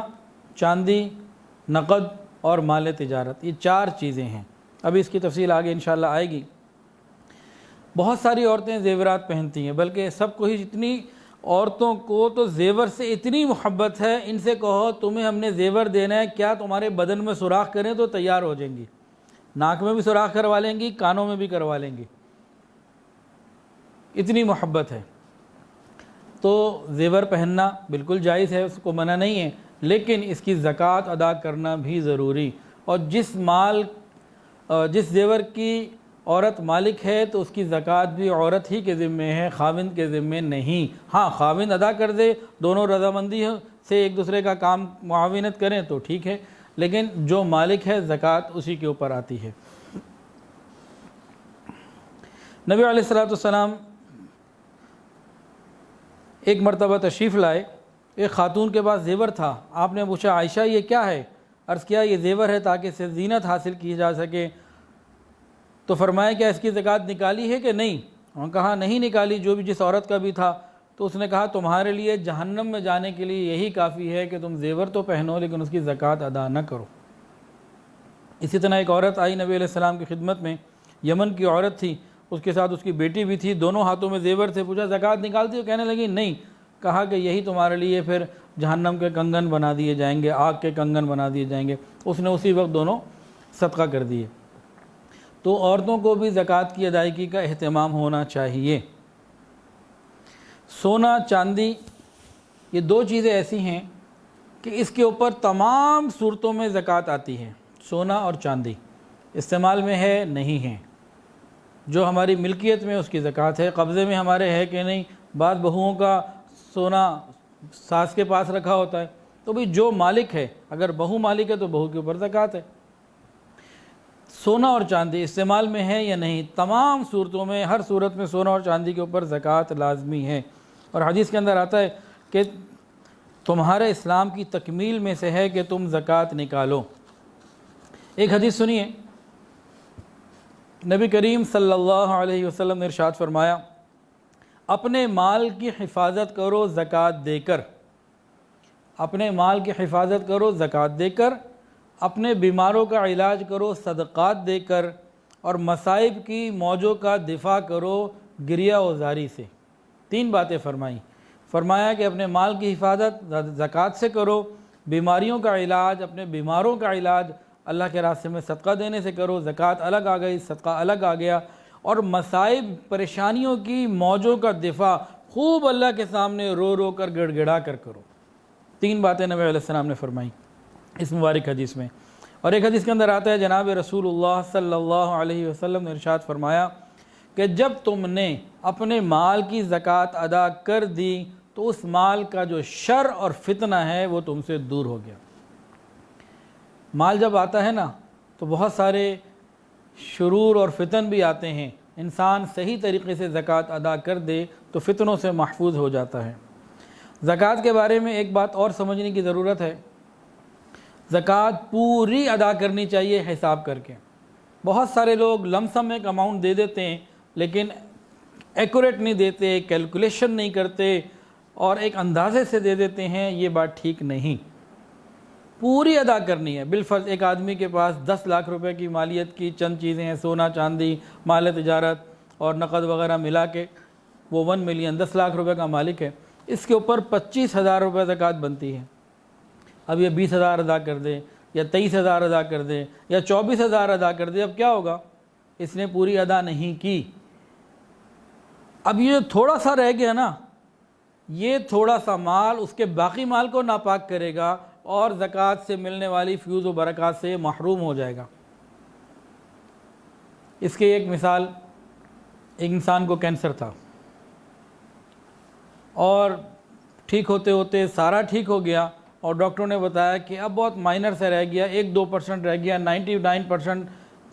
چاندی، نقد اور مال تجارت، یہ 4 چیزیں ہیں۔ ابھی اس کی تفصیل آگے انشاءاللہ آئے گی۔ بہت ساری عورتیں زیورات پہنتی ہیں، بلکہ سب کو ہی، اتنی عورتوں کو تو زیور سے اتنی محبت ہے، ان سے کہو تمہیں ہم نے زیور دینا ہے، کیا تمہارے بدن میں سوراخ کریں تو تیار ہو جائیں گی۔ ناک میں بھی سوراخ کروا لیں گی، کانوں میں بھی کروا لیں گی، اتنی محبت ہے۔ تو زیور پہننا بالکل جائز ہے، اس کو منع نہیں ہے، لیکن اس کی زکوٰۃ ادا کرنا بھی ضروری۔ اور جس زیور کی عورت مالک ہے تو اس کی زکوٰۃ بھی عورت ہی کے ذمے ہے، خاوند کے ذمے نہیں۔ ہاں خاوند ادا کر دے، دونوں رضامندی سے ایک دوسرے کا کام معاونت کریں تو ٹھیک ہے، لیکن جو مالک ہے زکوٰۃ اسی کے اوپر آتی ہے۔ نبی علیہ السلام ایک مرتبہ تشریف لائے، ایک خاتون کے پاس زیور تھا، آپ نے پوچھا عائشہ یہ کیا ہے؟ عرض کیا یہ زیور ہے تاکہ اس سے زینت حاصل کی جا سکے۔ تو فرمایا کیا اس کی زکوٰۃ نکالی ہے کہ نہیں؟ انہوں نے کہا نہیں نکالی، جو بھی جس عورت کا بھی تھا۔ تو اس نے کہا تمہارے لیے جہنم میں جانے کے لیے یہی کافی ہے کہ تم زیور تو پہنو لیکن اس کی زکوٰۃ ادا نہ کرو۔ اسی طرح ایک عورت آئی نبی علیہ السلام کی خدمت میں، یمن کی عورت تھی، اس کے ساتھ اس کی بیٹی بھی تھی، دونوں ہاتھوں میں زیور تھے، پوچھا زکوٰۃ نکالتی ہو؟ کہنے لگی نہیں۔ کہا کہ یہی تمہارے لیے پھر جہنم کے کنگن بنا دیے جائیں گے، آگ کے کنگن بنا دیے جائیں گے۔ اس نے اسی وقت دونوں صدقہ کر دیے۔ تو عورتوں کو بھی زکوٰۃ کی ادائیگی کا اہتمام ہونا چاہیے۔ سونا چاندی یہ دو چیزیں ایسی ہیں کہ اس کے اوپر تمام صورتوں میں زکوٰۃ آتی ہے۔ سونا اور چاندی استعمال میں ہے نہیں ہے، جو ہماری ملکیت میں اس کی زکوٰۃ ہے، قبضے میں ہمارے ہے کہ نہیں۔ بعض بہوؤں کا سونا ساس کے پاس رکھا ہوتا ہے، تو بھی جو مالک ہے، اگر بہو مالک ہے تو بہو کے اوپر زکوٰۃ ہے۔ سونا اور چاندی استعمال میں ہے یا نہیں، تمام صورتوں میں، ہر صورت میں سونا اور چاندی کے اوپر زکوٰۃ لازمی ہے۔ اور حدیث کے اندر آتا ہے کہ تمہارے اسلام کی تکمیل میں سے ہے کہ تم زکوٰۃ نکالو۔ ایک حدیث سنیے، نبی کریم صلی اللہ علیہ وسلم نے ارشاد فرمایا اپنے مال کی حفاظت کرو زکوٰۃ دے کر، اپنے مال کی حفاظت کرو زکوٰۃ دے کر، اپنے بیماروں کا علاج کرو صدقات دے کر، اور مصائب کی موجوں کا دفاع کرو گریہ و زاری سے۔ تین باتیں فرمائیں۔ فرمایا کہ اپنے مال کی حفاظت زکوٰۃ سے کرو، بیماریوں کا علاج، اپنے بیماروں کا علاج اللہ کے راستے میں صدقہ دینے سے کرو، زکوٰۃ الگ آ گئی، صدقہ الگ آ گیا، اور مصائب پریشانیوں کی موجوں کا دفاع خوب اللہ کے سامنے رو رو کر گڑ گڑا کر کرو۔ تین باتیں نبی علیہ السلام نے فرمائی اس مبارک حدیث میں۔ اور ایک حدیث کے اندر آتا ہے جناب رسول اللہ صلی اللہ علیہ وسلم نے ارشاد فرمایا کہ جب تم نے اپنے مال کی زکوٰۃ ادا کر دی تو اس مال کا جو شر اور فتنہ ہے وہ تم سے دور ہو گیا۔ مال جب آتا ہے نا تو بہت سارے شرور اور فتن بھی آتے ہیں، انسان صحیح طریقے سے زکوٰۃ ادا کر دے تو فتنوں سے محفوظ ہو جاتا ہے۔ زکوٰۃ کے بارے میں ایک بات اور سمجھنے کی ضرورت ہے، زکوٰۃ پوری ادا کرنی چاہیے حساب کر کے۔ بہت سارے لوگ لم سم ایک اماؤنٹ دے دیتے ہیں لیکن ایکوریٹ نہیں دیتے، کیلکولیشن نہیں کرتے اور ایک اندازے سے دے دیتے ہیں، یہ بات ٹھیک نہیں۔ پوری ادا کرنی ہے۔ بالفرض ایک آدمی کے پاس 10 لاکھ روپے کی مالیت کی چند چیزیں ہیں، سونا چاندی، مال تجارت اور نقد وغیرہ ملا کے وہ 1 ملین 10 لاکھ روپے کا مالک ہے، اس کے اوپر 25,000 روپے زکوٰۃ بنتی ہے۔ اب یہ 20,000 ادا کر دے یا 23,000 ادا کر دے یا 24,000 ادا کر دے، اب کیا ہوگا؟ اس نے پوری ادا نہیں کی۔ اب یہ تھوڑا سا رہ گیا نا، یہ تھوڑا سا مال اس کے باقی مال کو ناپاک کرے گا اور زکوٰۃ سے ملنے والی فیوز و برکات سے محروم ہو جائے گا۔ اس کی ایک مثال، ایک انسان کو کینسر تھا اور ٹھیک ہوتے ہوتے سارا ٹھیک ہو گیا اور ڈاکٹروں نے بتایا کہ اب بہت مائنر سے رہ گیا، 1-2% رہ گیا، 99%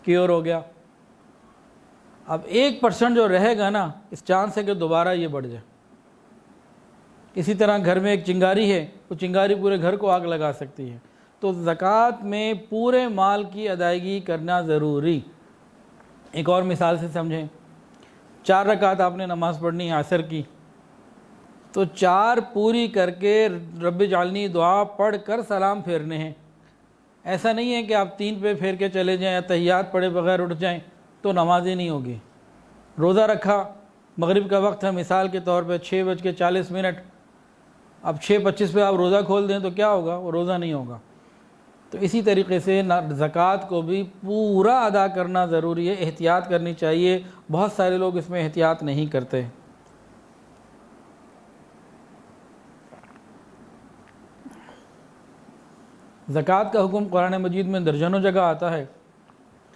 کیور ہو گیا۔ اب 1% جو رہے گا نا، اس چانس ہے کہ دوبارہ یہ بڑھ جائے۔ اسی طرح گھر میں ایک چنگاری ہے، وہ چنگاری پورے گھر کو آگ لگا سکتی ہے۔ تو زکوٰۃ میں پورے مال کی ادائیگی کرنا ضروری۔ ایک اور مثال سے سمجھیں، 4 رکعت آپ نے نماز پڑھنی ہے عصر کی، تو 4 پوری کر کے رب اجعلنی دعا پڑھ کر سلام پھیرنے ہیں۔ ایسا نہیں ہے کہ آپ 3 پہ پھیر کے چلے جائیں یا تحیات پڑھے بغیر اٹھ جائیں تو نماز ہی نہیں ہوگی۔ روزہ رکھا، مغرب کا وقت ہے مثال کے طور پہ 6:40، اب 6:25 پہ آپ روزہ کھول دیں تو کیا ہوگا؟ وہ روزہ نہیں ہوگا۔ تو اسی طریقے سے زکوٰۃ کو بھی پورا ادا کرنا ضروری ہے، احتیاط کرنی چاہیے، بہت سارے لوگ اس میں احتیاط نہیں کرتے۔ زکوٰۃ کا حکم قرآن مجید میں درجنوں جگہ آتا ہے،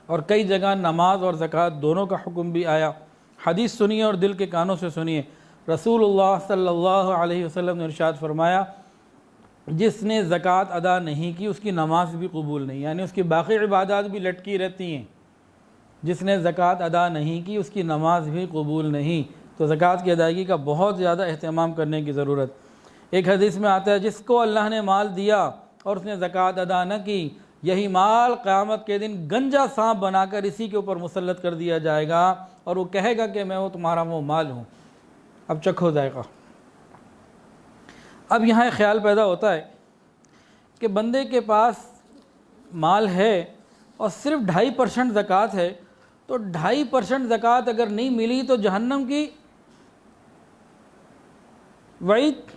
اور کئی جگہ نماز اور زکوٰۃ دونوں کا حکم بھی آیا۔ حدیث سنیے اور دل کے کانوں سے سنیے۔ رسول اللہ صلی اللہ علیہ وسلم نے ارشاد فرمایا، جس نے زکوٰۃ ادا نہیں کی اس کی نماز بھی قبول نہیں، یعنی اس کی باقی عبادات بھی لٹکی رہتی ہیں۔ جس نے زکوٰۃ ادا نہیں کی اس کی نماز بھی قبول نہیں۔ تو زکوٰۃ کی ادائیگی کا بہت زیادہ اہتمام کرنے کی ضرورت۔ ایک حدیث میں آتا ہے، جس کو اللہ نے مال دیا اور اس نے زکوٰۃ ادا نہ کی، یہی مال قیامت کے دن گنجا سانپ بنا کر اسی کے اوپر مسلط کر دیا جائے گا، اور وہ کہے گا کہ میں وہ تمہارا وہ مال ہوں، اب چکھو ذائقہ۔ اب یہاں ایک خیال پیدا ہوتا ہے کہ بندے کے پاس مال ہے اور صرف 2.5% زکوٰۃ ہے، تو 2.5% زکوٰۃ اگر نہیں ملی تو جہنم کی وعید۔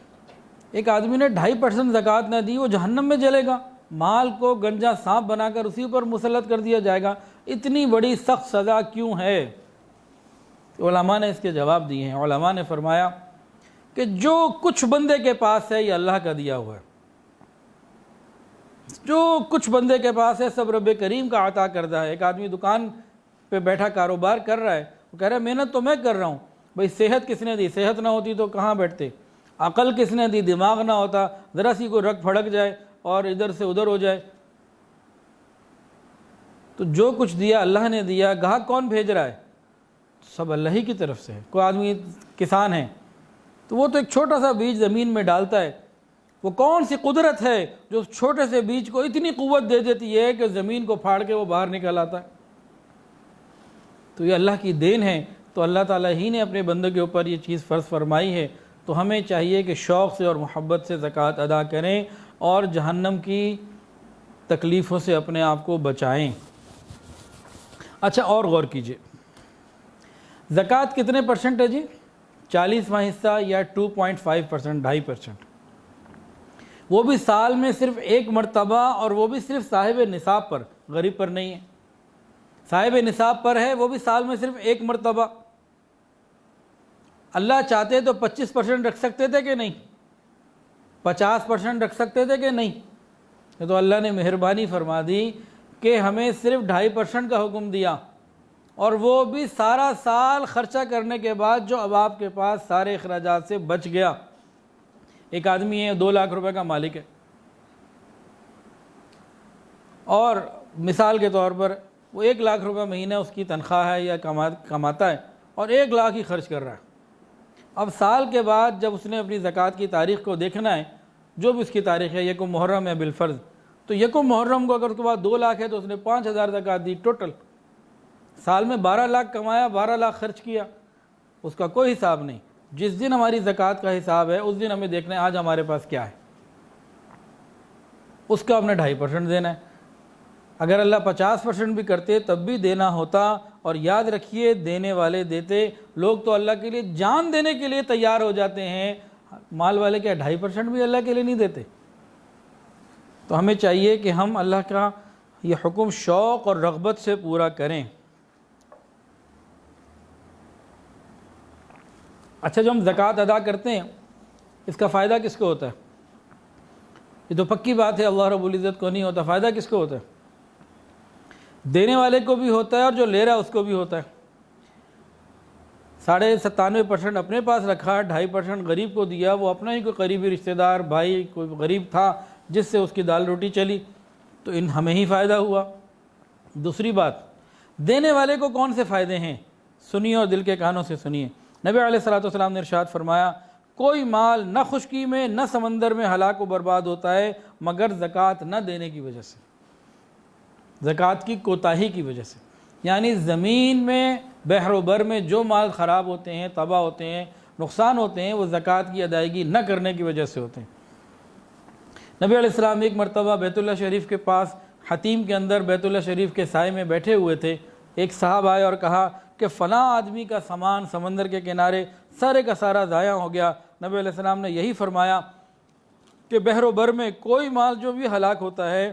ایک آدمی نے 2.5% زکوٰۃ نہ دی، وہ جہنم میں جلے گا، مال کو گنجا سانپ بنا کر اسی پر مسلط کر دیا جائے گا۔ اتنی بڑی سخت سزا کیوں ہے؟ علماء نے اس کے جواب دیے ہیں۔ علماء نے فرمایا کہ جو کچھ بندے کے پاس ہے یہ اللہ کا دیا ہوا ہے، جو کچھ بندے کے پاس ہے سب رب کریم کا عطا کردہ ہے۔ ایک آدمی دکان پہ بیٹھا کاروبار کر رہا ہے، وہ کہہ رہا ہے محنت تو میں کر رہا ہوں، بھئی صحت کس نے دی؟ صحت نہ ہوتی تو کہاں بیٹھتے؟ عقل کس نے دی؟ دماغ نہ ہوتا ذرا سی کو رگ پھڑک جائے اور ادھر سے ادھر ہو جائے۔ تو جو کچھ دیا اللہ نے دیا، گاہک کون بھیج رہا ہے؟ سب اللہ ہی کی طرف سے ہے۔ کوئی آدمی کسان ہے تو وہ تو ایک چھوٹا سا بیج زمین میں ڈالتا ہے، وہ کون سی قدرت ہے جو اس چھوٹے سے بیج کو اتنی قوت دے دیتی ہے کہ زمین کو پھاڑ کے وہ باہر نکل آتا ہے؟ تو یہ اللہ کی دین ہے۔ تو اللہ تعالیٰ ہی نے اپنے بندے کے اوپر یہ چیز فرض فرمائی ہے، تو ہمیں چاہیے کہ شوق سے اور محبت سے زکوٰۃ ادا کریں اور جہنم کی تکلیفوں سے اپنے آپ کو بچائیں۔ اچھا، اور غور کیجئے، زکوٰۃ کتنے % ہے جی؟ 40واں حصہ یا 2.5%، 2.5%، وہ بھی سال میں صرف ایک مرتبہ، اور وہ بھی صرف صاحب نصاب پر، غریب پر نہیں ہے۔ صاحب نصاب پر ہے، وہ بھی سال میں صرف ایک مرتبہ۔ اللہ چاہتے تو 25% رکھ سکتے تھے کہ نہیں؟ 50% رکھ سکتے تھے کہ نہیں؟ تو اللہ نے مہربانی فرما دی کہ ہمیں صرف 2.5% کا حکم دیا، اور وہ بھی سارا سال خرچہ کرنے کے بعد جو اب آپ کے پاس سارے اخراجات سے بچ گیا۔ ایک آدمی ہے 2 لاکھ روپے کا مالک ہے، اور مثال کے طور پر وہ 1 لاکھ روپے مہینہ اس کی تنخواہ ہے یا کماتا ہے، اور 1 لاکھ ہی خرچ کر رہا ہے۔ اب سال کے بعد جب اس نے اپنی زکوٰۃ کی تاریخ کو دیکھنا ہے، جو بھی اس کی تاریخ ہے، 1 محرم ہے بالفرض، تو 1 محرم کو اگر اس کے بعد 2 لاکھ ہے تو اس نے 5,000 زکوٰۃ دی ٹوٹل۔ سال میں 12 لاکھ کمایا، 12 لاکھ خرچ کیا، اس کا کوئی حساب نہیں۔ جس دن ہماری زکوٰۃ کا حساب ہے اس دن ہمیں دیکھنا ہے آج ہمارے پاس کیا ہے، اس کا ہم نے 2.5% دینا ہے۔ اگر اللہ 50% بھی کرتے تب بھی دینا ہوتا، اور یاد رکھیے دینے والے دیتے، لوگ تو اللہ کے لیے جان دینے کے لیے تیار ہو جاتے ہیں، مال والے کیا 2.5% بھی اللہ کے لیے نہیں دیتے؟ تو ہمیں چاہیے کہ ہم اللہ کا یہ حکم شوق اور رغبت سے پورا کریں۔ اچھا، جو ہم زکوٰۃ ادا کرتے ہیں اس کا فائدہ کس کو ہوتا ہے؟ یہ تو پکی بات ہے اللہ رب العزت کو نہیں ہوتا، فائدہ کس کو ہوتا ہے؟ دینے والے کو بھی ہوتا ہے اور جو لے رہا ہے اس کو بھی ہوتا ہے۔ 97.5% اپنے پاس رکھا، 2.5% غریب کو دیا، وہ اپنا ہی کوئی قریبی رشتہ دار بھائی کوئی غریب تھا جس سے اس کی دال روٹی چلی، تو ہمیں ہی فائدہ ہوا۔ دوسری بات، دینے والے کو کون سے فائدے ہیں؟ سنیے اور دل کے کانوں سے سنیے۔ نبی علیہ الصلوۃ والسلام نے ارشاد فرمایا، کوئی مال نہ خشکی میں نہ سمندر میں ہلاک و برباد ہوتا ہے مگر زکوٰۃ نہ دینے کی وجہ سے، زکوٰۃ کی کوتاہی کی وجہ سے۔ یعنی زمین میں بحر و بر میں جو مال خراب ہوتے ہیں، تباہ ہوتے ہیں، نقصان ہوتے ہیں، وہ زکوٰۃ کی ادائیگی نہ کرنے کی وجہ سے ہوتے ہیں۔ نبی علیہ السلام ایک مرتبہ بیت اللہ شریف کے پاس حتیم کے اندر بیت اللہ شریف کے سائے میں بیٹھے ہوئے تھے۔ ایک صاحب آئے اور کہا کہ فلاں آدمی کا سامان سمندر کے کنارے سارے کا سارا ضائع ہو گیا۔ نبی علیہ السلام نے یہی فرمایا کہ بحر و بر میں کوئی مال جو بھی ہلاک ہوتا ہے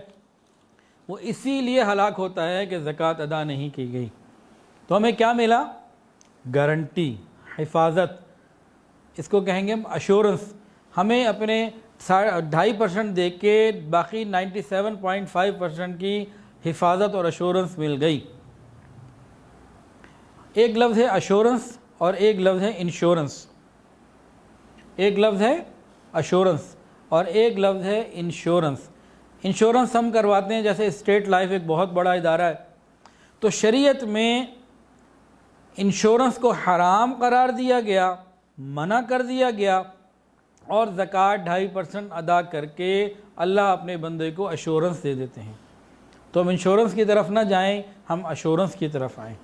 وہ اسی لیے ہلاک ہوتا ہے کہ زکوٰۃ ادا نہیں کی گئی۔ تو ہمیں کیا ملا؟ گارنٹی، حفاظت، اس کو کہیں گے ہم ایشورنس۔ ہمیں اپنے 2.5% دے کے باقی 97.5% کی حفاظت اور ایشورنس مل گئی۔ ایک لفظ ہے ایشورنس اور ایک لفظ ہے انشورنس۔ ایک لفظ ہے ایشورنس اور ایک لفظ ہے انشورنس۔ انشورنس ہم کرواتے ہیں، جیسے اسٹیٹ لائف ایک بہت بڑا ادارہ ہے، تو شریعت میں انشورنس کو حرام قرار دیا گیا، منع کر دیا گیا، اور زکوٰۃ 2.5% ادا کر کے اللہ اپنے بندے کو ایشورنس دے دیتے ہیں۔ تو ہم انشورنس کی طرف نہ جائیں، ہم ایشورنس کی طرف آئیں۔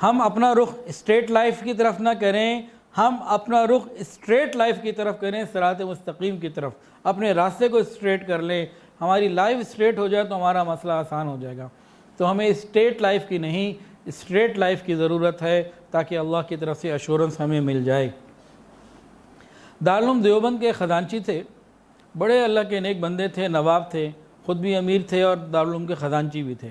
ہم اپنا رخ اسٹیٹ لائف کی طرف نہ کریں، ہم اپنا رخ اسٹریٹ لائف کی طرف کریں، صراط مستقیم کی طرف۔ اپنے راستے کو اسٹریٹ کر لیں، ہماری لائف اسٹریٹ ہو جائے تو ہمارا مسئلہ آسان ہو جائے گا۔ تو ہمیں اسٹیٹ لائف کی نہیں، اسٹریٹ لائف کی ضرورت ہے، تاکہ اللہ کی طرف سے ایشورنس ہمیں مل جائے۔ دارالعلوم دیوبند کے خزانچی تھے، بڑے اللہ کے نیک بندے تھے، نواب تھے، خود بھی امیر تھے اور دارالعلوم کے خزانچی بھی تھے۔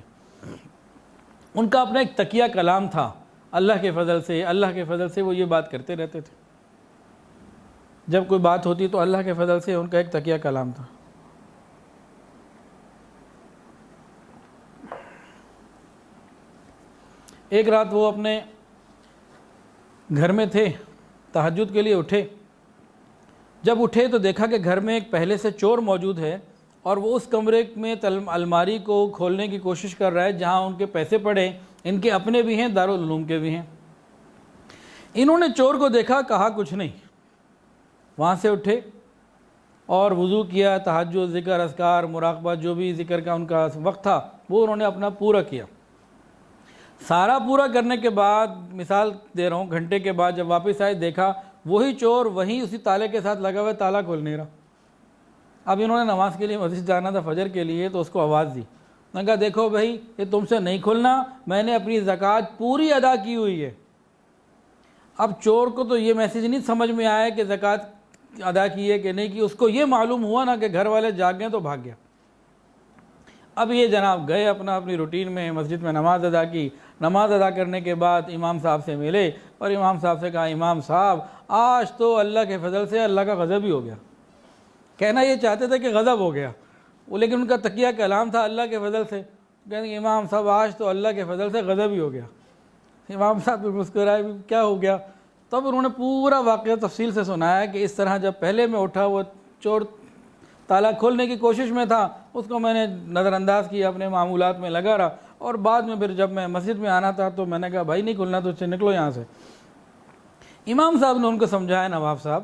ان کا اپنا ایک تقیہ کلام تھا، اللہ کے فضل سے وہ یہ بات کرتے رہتے تھے۔ جب کوئی بات ہوتی تو اللہ کے فضل سے ان کا ایک تقیہ کلام تھا۔ ایک رات وہ اپنے گھر میں تھے، تہجد کے لیے اٹھے۔ جب اٹھے تو دیکھا کہ گھر میں ایک پہلے سے چور موجود ہے، اور وہ اس کمرے میں الماری کو کھولنے کی کوشش کر رہا ہے جہاں ان کے پیسے پڑے، ان کے اپنے بھی ہیں، دارالعلوم کے بھی ہیں۔ انہوں نے چور کو دیکھا، کہا کچھ نہیں، وہاں سے اٹھے اور وضو کیا، تہجد، ذکر، اذکار، مراقبہ، جو بھی ذکر کا ان کا وقت تھا وہ انہوں نے اپنا پورا کیا۔ سارا پورا کرنے کے بعد، مثال دے رہا ہوں، گھنٹے کے بعد جب واپس آئے دیکھا وہی چور وہیں اسی تالے کے ساتھ لگا ہوا ہے، تالا کھول نہیں رہا۔ اب انہوں نے نماز کے لیے مسجد جانا تھا فجر کے لیے، تو اس کو آواز دی، میں نے کہا دیکھو بھائی، یہ تم سے نہیں کھلنا، میں نے اپنی زکوٰۃ پوری ادا کی ہوئی ہے۔ اب چور کو تو یہ میسیج نہیں سمجھ میں آیا کہ زکوٰۃ ادا کی ہے کہ نہیں کی، اس کو یہ معلوم ہوا نا کہ گھر والے جاگ گئے تو بھاگ گیا۔ اب یہ جناب گئے اپنی روٹین میں، مسجد میں نماز ادا کی۔ نماز ادا کرنے کے بعد امام صاحب سے ملے اور امام صاحب سے کہا، امام صاحب آج تو اللہ کے فضل سے اللہ کا غضب ہی ہو گیا۔ کہنا یہ چاہتے تھے کہ غضب ہو گیا وہ، لیکن ان کا تقیہ کلام تھا اللہ کے فضل سے۔ کہنے کہ امام صاحب آج تو اللہ کے فضل سے غضب ہی ہو گیا۔ امام صاحب بھی مسکرائے، کیا ہو گیا؟ تب انہوں نے پورا واقعہ تفصیل سے سنایا کہ اس طرح جب پہلے میں اٹھا، وہ چور تالا کھولنے کی کوشش میں تھا، اس کو میں نے نظر انداز کیا، اپنے معمولات میں لگا رہا، اور بعد میں پھر جب میں مسجد میں آنا تھا تو میں نے کہا بھائی نہیں کھلنا تو نکلو یہاں سے۔ امام صاحب نے ان کو سمجھایا، نواب صاحب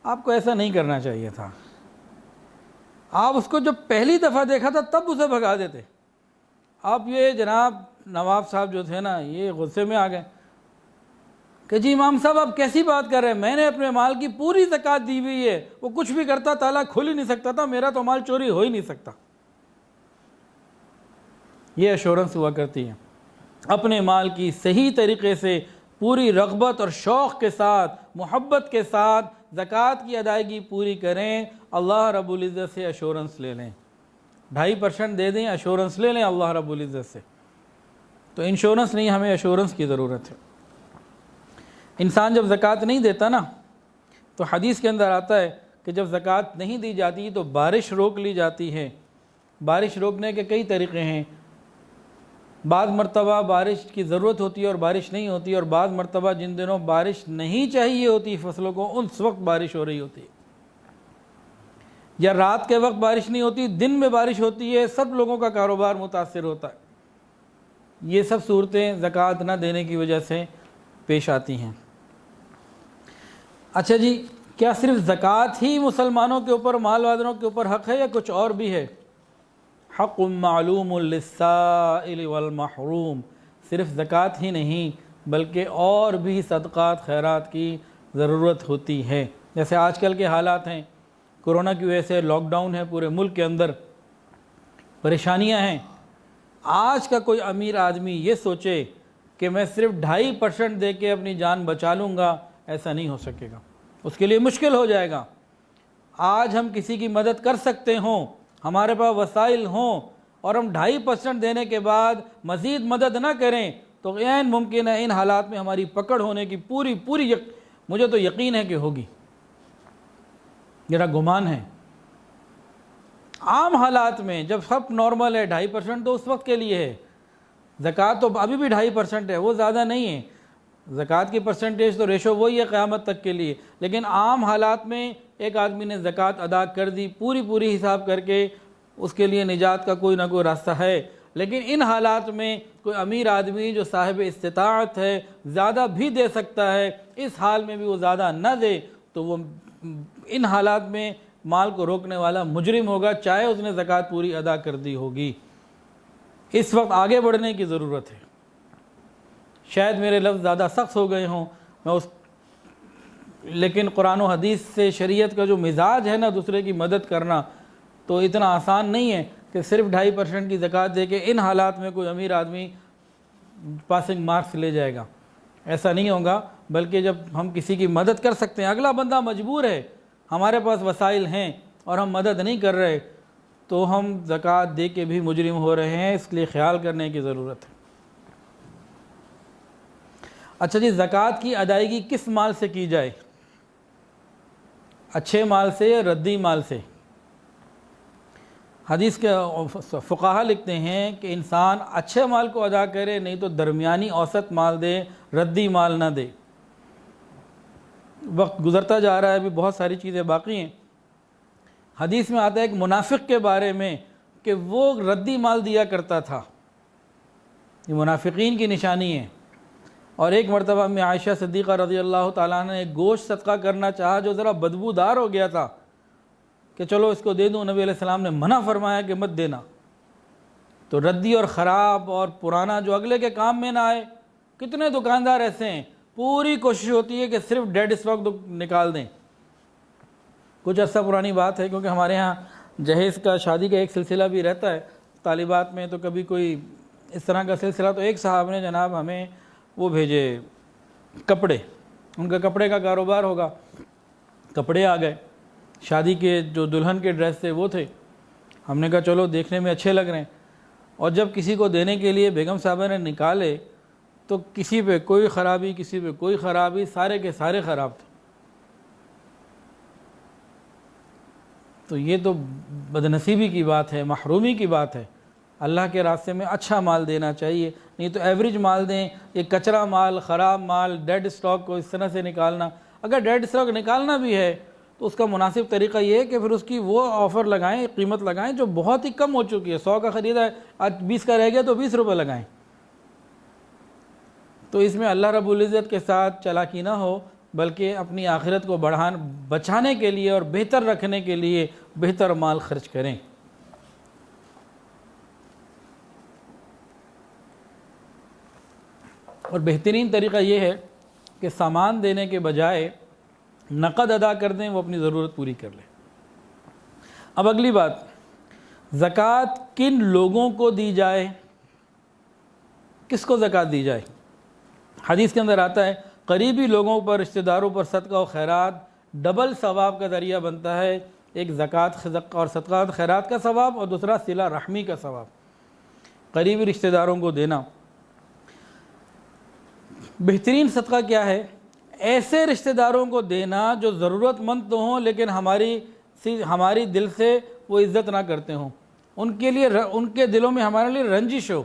آپ کو ایسا نہیں کرنا چاہیے تھا، آپ اس کو جب پہلی دفعہ دیکھا تھا تب اسے بھگا دیتے۔ آپ یہ جناب نواب صاحب جو تھے نا، یہ غصے میں آ گئے کہ جی امام صاحب آپ کیسی بات کر رہے ہیں، میں نے اپنے مال کی پوری زکوٰۃ دی ہوئی ہے، وہ کچھ بھی کرتا تالا کھل ہی نہیں سکتا تھا، میرا تو مال چوری ہو ہی نہیں سکتا۔ یہ ایشورنس ہوا کرتی ہے، اپنے مال کی صحیح طریقے سے پوری رغبت اور شوق کے ساتھ، محبت کے ساتھ زکوٰۃ کی ادائیگی پوری کریں، اللہ رب العزت سے ایشورنس لے لیں، 2.5% دے دیں، ایشورنس لے لیں اللہ رب العزت سے۔ تو انشورنس نہیں، ہمیں ایشورنس کی ضرورت ہے۔ انسان جب زکوٰۃ نہیں دیتا نا، تو حدیث کے اندر آتا ہے کہ جب زکوٰۃ نہیں دی جاتی تو بارش روک لی جاتی ہے۔ بارش روکنے کے کئی طریقے ہیں، بعض مرتبہ بارش کی ضرورت ہوتی ہے اور بارش نہیں ہوتی، اور بعض مرتبہ جن دنوں بارش نہیں چاہیے ہوتی فصلوں کو، اس وقت بارش ہو رہی ہوتی ہے، یا رات کے وقت بارش نہیں ہوتی، دن میں بارش ہوتی ہے، سب لوگوں کا کاروبار متاثر ہوتا ہے۔ یہ سب صورتیں زکوٰۃ نہ دینے کی وجہ سے پیش آتی ہیں۔ اچھا جی، کیا صرف زکوٰۃ ہی مسلمانوں کے اوپر، مال والوں کے اوپر حق ہے، یا کچھ اور بھی ہے؟ حق معلوم للسائل والمحروم، صرف زکوٰۃ ہی نہیں بلکہ اور بھی صدقات خیرات کی ضرورت ہوتی ہے۔ جیسے آج کل کے حالات ہیں، کورونا کی وجہ سے لاک ڈاؤن ہے، پورے ملک کے اندر پریشانیاں ہیں۔ آج کا کوئی امیر آدمی یہ سوچے کہ میں صرف 2.5% دے کے اپنی جان بچا لوں گا، ایسا نہیں ہو سکے گا، اس کے لیے مشکل ہو جائے گا۔ آج ہم کسی کی مدد کر سکتے ہوں، ہمارے پاس وسائل ہوں اور ہم 2.5% دینے کے بعد مزید مدد نہ کریں تو عین ممکن ہے ان حالات میں ہماری پکڑ ہونے کی پوری مجھے تو یقین ہے کہ ہوگی، میرا گمان ہے۔ عام حالات میں جب سب نارمل ہے 2.5% تو اس وقت کے لیے ہے، زکوٰۃ تو ابھی بھی 2.5% ہے، وہ زیادہ نہیں ہے، زکوٰۃ کی پرسنٹیج تو ریشو وہی ہے قیامت تک کے لیے، لیکن عام حالات میں ایک آدمی نے زکوٰۃ ادا کر دی پوری حساب کر کے، اس کے لیے نجات کا کوئی نہ کوئی راستہ ہے۔ لیکن ان حالات میں کوئی امیر آدمی جو صاحب استطاعت ہے زیادہ بھی دے سکتا ہے، اس حال میں بھی وہ زیادہ نہ دے تو وہ ان حالات میں مال کو روکنے والا مجرم ہوگا، چاہے اس نے زکوٰۃ پوری ادا کر دی ہوگی۔ اس وقت آگے بڑھنے کی ضرورت ہے۔ شاید میرے لفظ زیادہ سخت ہو گئے ہوں لیکن قرآن و حدیث سے شریعت کا جو مزاج ہے نا دوسرے کی مدد کرنا، تو اتنا آسان نہیں ہے کہ صرف 2.5% کی زکوٰۃ دے کے ان حالات میں کوئی امیر آدمی پاسنگ مارکس لے جائے گا، ایسا نہیں ہوگا۔ بلکہ جب ہم کسی کی مدد کر سکتے ہیں، اگلا بندہ مجبور ہے، ہمارے پاس وسائل ہیں اور ہم مدد نہیں کر رہے، تو ہم زکوٰۃ دے کے بھی مجرم ہو رہے ہیں، اس لیے خیال کرنے کی ضرورت ہے۔ اچھا جی، زکوٰۃ کی ادائیگی کس مال سے کی جائے؟ اچھے مال سے یا ردی مال سے؟ حدیث کے فقہا لکھتے ہیں کہ انسان اچھے مال کو ادا کرے، نہیں تو درمیانی اوسط مال دے، ردی مال نہ دے۔ وقت گزرتا جا رہا ہے، ابھی بہت ساری چیزیں باقی ہیں۔ حدیث میں آتا ہے ایک منافق کے بارے میں کہ وہ ردی مال دیا کرتا تھا، یہ منافقین کی نشانی ہے۔ اور ایک مرتبہ میں عائشہ صدیقہ رضی اللہ تعالیٰ عنہ نے ایک گوشت صدقہ کرنا چاہا جو ذرا بدبودار ہو گیا تھا کہ چلو اس کو دے دوں، نبی علیہ السلام نے منع فرمایا کہ مت دینا۔ تو ردی اور خراب اور پرانا جو اگلے کے کام میں نہ آئے، کتنے دکاندار ایسے ہیں پوری کوشش ہوتی ہے کہ صرف ڈیڈ اسٹاک نکال دیں۔ کچھ عرصہ پرانی بات ہے، کیونکہ ہمارے ہاں جہیز کا، شادی کا ایک سلسلہ بھی رہتا ہے طالبات میں، تو کبھی کوئی اس طرح کا سلسلہ، تو ایک صاحب نے جناب ہمیں وہ بھیجے کپڑے، ان کا کپڑے کا کاروبار ہوگا، کپڑے آ گئے، شادی کے جو دلہن کے ڈریس تھے وہ تھے۔ ہم نے کہا چلو دیکھنے میں اچھے لگ رہے ہیں، اور جب کسی کو دینے کے لیے بیگم صاحبہ نے نکالے تو کسی پہ کوئی خرابی، کسی پہ کوئی خرابی، سارے کے سارے خراب تھے۔ تو یہ تو بدنصیبی کی بات ہے، محرومی کی بات ہے۔ اللہ کے راستے میں اچھا مال دینا چاہیے، نہیں تو ایوریج مال دیں، یہ کچرا مال، خراب مال، ڈیڈ اسٹاک کو اس طرح سے نکالنا۔ اگر ڈیڈ اسٹاک نکالنا بھی ہے تو اس کا مناسب طریقہ یہ ہے کہ پھر اس کی وہ آفر لگائیں، قیمت لگائیں جو بہت ہی کم ہو چکی ہے۔ 100 کا خریدا ہے، آج 20 کا رہ گیا تو 20 روپے لگائیں۔ تو اس میں اللہ رب العزت کے ساتھ چالاکی نہ ہو، بلکہ اپنی آخرت کو بچانے کے لیے اور بہتر رکھنے کے لیے بہتر مال خرچ کریں۔ اور بہترین طریقہ یہ ہے کہ سامان دینے کے بجائے نقد ادا کر دیں، وہ اپنی ضرورت پوری کر لیں۔ اب اگلی بات، زکوٰۃ کن لوگوں کو دی جائے، کس کو زکوٰۃ دی جائے؟ حدیث کے اندر آتا ہے قریبی لوگوں پر، رشتہ داروں پر صدقہ و خیرات ڈبل ثواب کا ذریعہ بنتا ہے، ایک زکوٰۃ اور صدقہ و خیرات کا ثواب اور دوسرا صلہ رحمی کا ثواب۔ قریبی رشتہ داروں کو دینا۔ بہترین صدقہ کیا ہے؟ ایسے رشتہ داروں کو دینا جو ضرورت مند تو ہوں لیکن ہماری دل سے وہ عزت نہ کرتے ہوں، ان کے لیے، ان کے دلوں میں ہمارے لیے رنجش ہو۔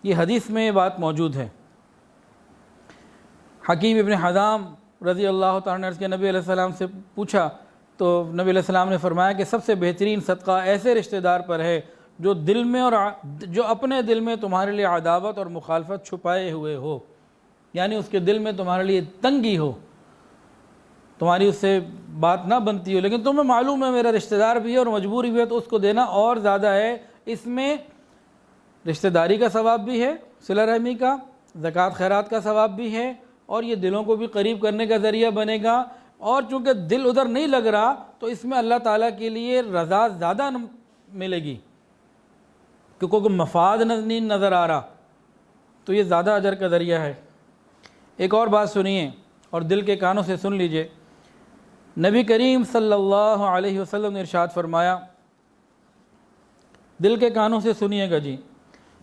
یہ حدیث میں یہ بات موجود ہے۔ حکیم ابن حزام رضی اللہ تعالیٰ نے عرض کیا، نبی علیہ السلام سے پوچھا تو نبی علیہ السلام نے فرمایا کہ سب سے بہترین صدقہ ایسے رشتہ دار پر ہے جو دل میں اور جو اپنے دل میں تمہارے لیے عداوت اور مخالفت چھپائے ہوئے ہو، یعنی اس کے دل میں تمہارے لیے تنگی ہو، تمہاری اس سے بات نہ بنتی ہو، لیکن تمہیں معلوم ہے میرا رشتہ دار بھی ہے اور مجبوری بھی ہے، تو اس کو دینا اور زیادہ ہے۔ اس میں رشتہ داری کا ثواب بھی ہے، صلہ رحمی کا، زکوٰۃ خیرات کا ثواب بھی ہے، اور یہ دلوں کو بھی قریب کرنے کا ذریعہ بنے گا۔ اور چونکہ دل ادھر نہیں لگ رہا تو اس میں اللہ تعالیٰ کے لیے رضا زیادہ ملے گی، کیونکہ کوئی مفاد نہیں نظر آ رہا، تو یہ زیادہ اجر کا ذریعہ ہے۔ ایک اور بات سنیے اور دل کے کانوں سے سن لیجئے، نبی کریم صلی اللہ علیہ وسلم نے ارشاد فرمایا دل کے کانوں سے سنیے گا جی،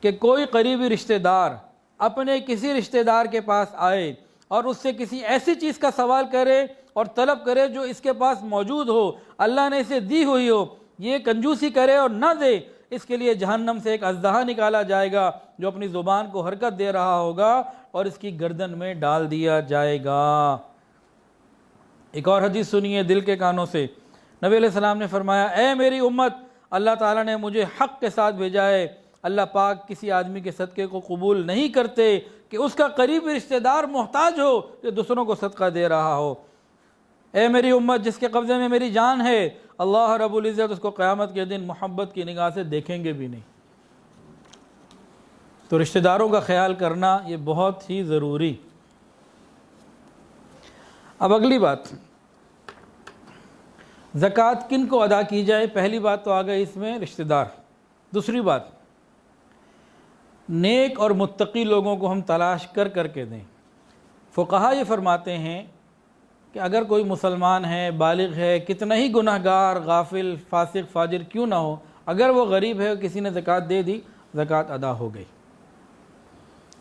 کہ کوئی قریبی رشتہ دار اپنے کسی رشتہ دار کے پاس آئے اور اس سے کسی ایسی چیز کا سوال کرے اور طلب کرے جو اس کے پاس موجود ہو، اللہ نے اسے دی ہوئی ہو، یہ کنجوسی کرے اور نہ دے، اس کے لیے جہنم سے ایک اژدہا نکالا جائے گا جو اپنی زبان کو حرکت دے رہا ہوگا اور اس کی گردن میں ڈال دیا جائے گا۔ ایک اور حدیث سنیے دل کے کانوں سے، نبی علیہ السلام نے فرمایا، اے میری امت، اللہ تعالیٰ نے مجھے حق کے ساتھ بھیجا ہے، اللہ پاک کسی آدمی کے صدقے کو قبول نہیں کرتے کہ اس کا قریبی رشتہ دار محتاج ہو کہ دوسروں کو صدقہ دے رہا ہو۔ اے میری امت، جس کے قبضے میں میری جان ہے، اللہ رب العزت اس کو قیامت کے دن محبت کی نگاہ سے دیکھیں گے بھی نہیں۔ تو رشتہ داروں کا خیال کرنا یہ بہت ہی ضروری۔ اب اگلی بات، زکوٰۃ کن کو ادا کی جائے؟ پہلی بات تو آ گئی اس میں رشتہ دار۔ دوسری بات، نیک اور متقی لوگوں کو ہم تلاش کر کر کے دیں۔ فقہا یہ فرماتے ہیں کہ اگر کوئی مسلمان ہے، بالغ ہے، کتنا ہی گناہ گار، غافل، فاسق، فاجر کیوں نہ ہو، اگر وہ غریب ہے، کسی نے زکوٰۃ دے دی، زکوٰۃ ادا ہو گئی۔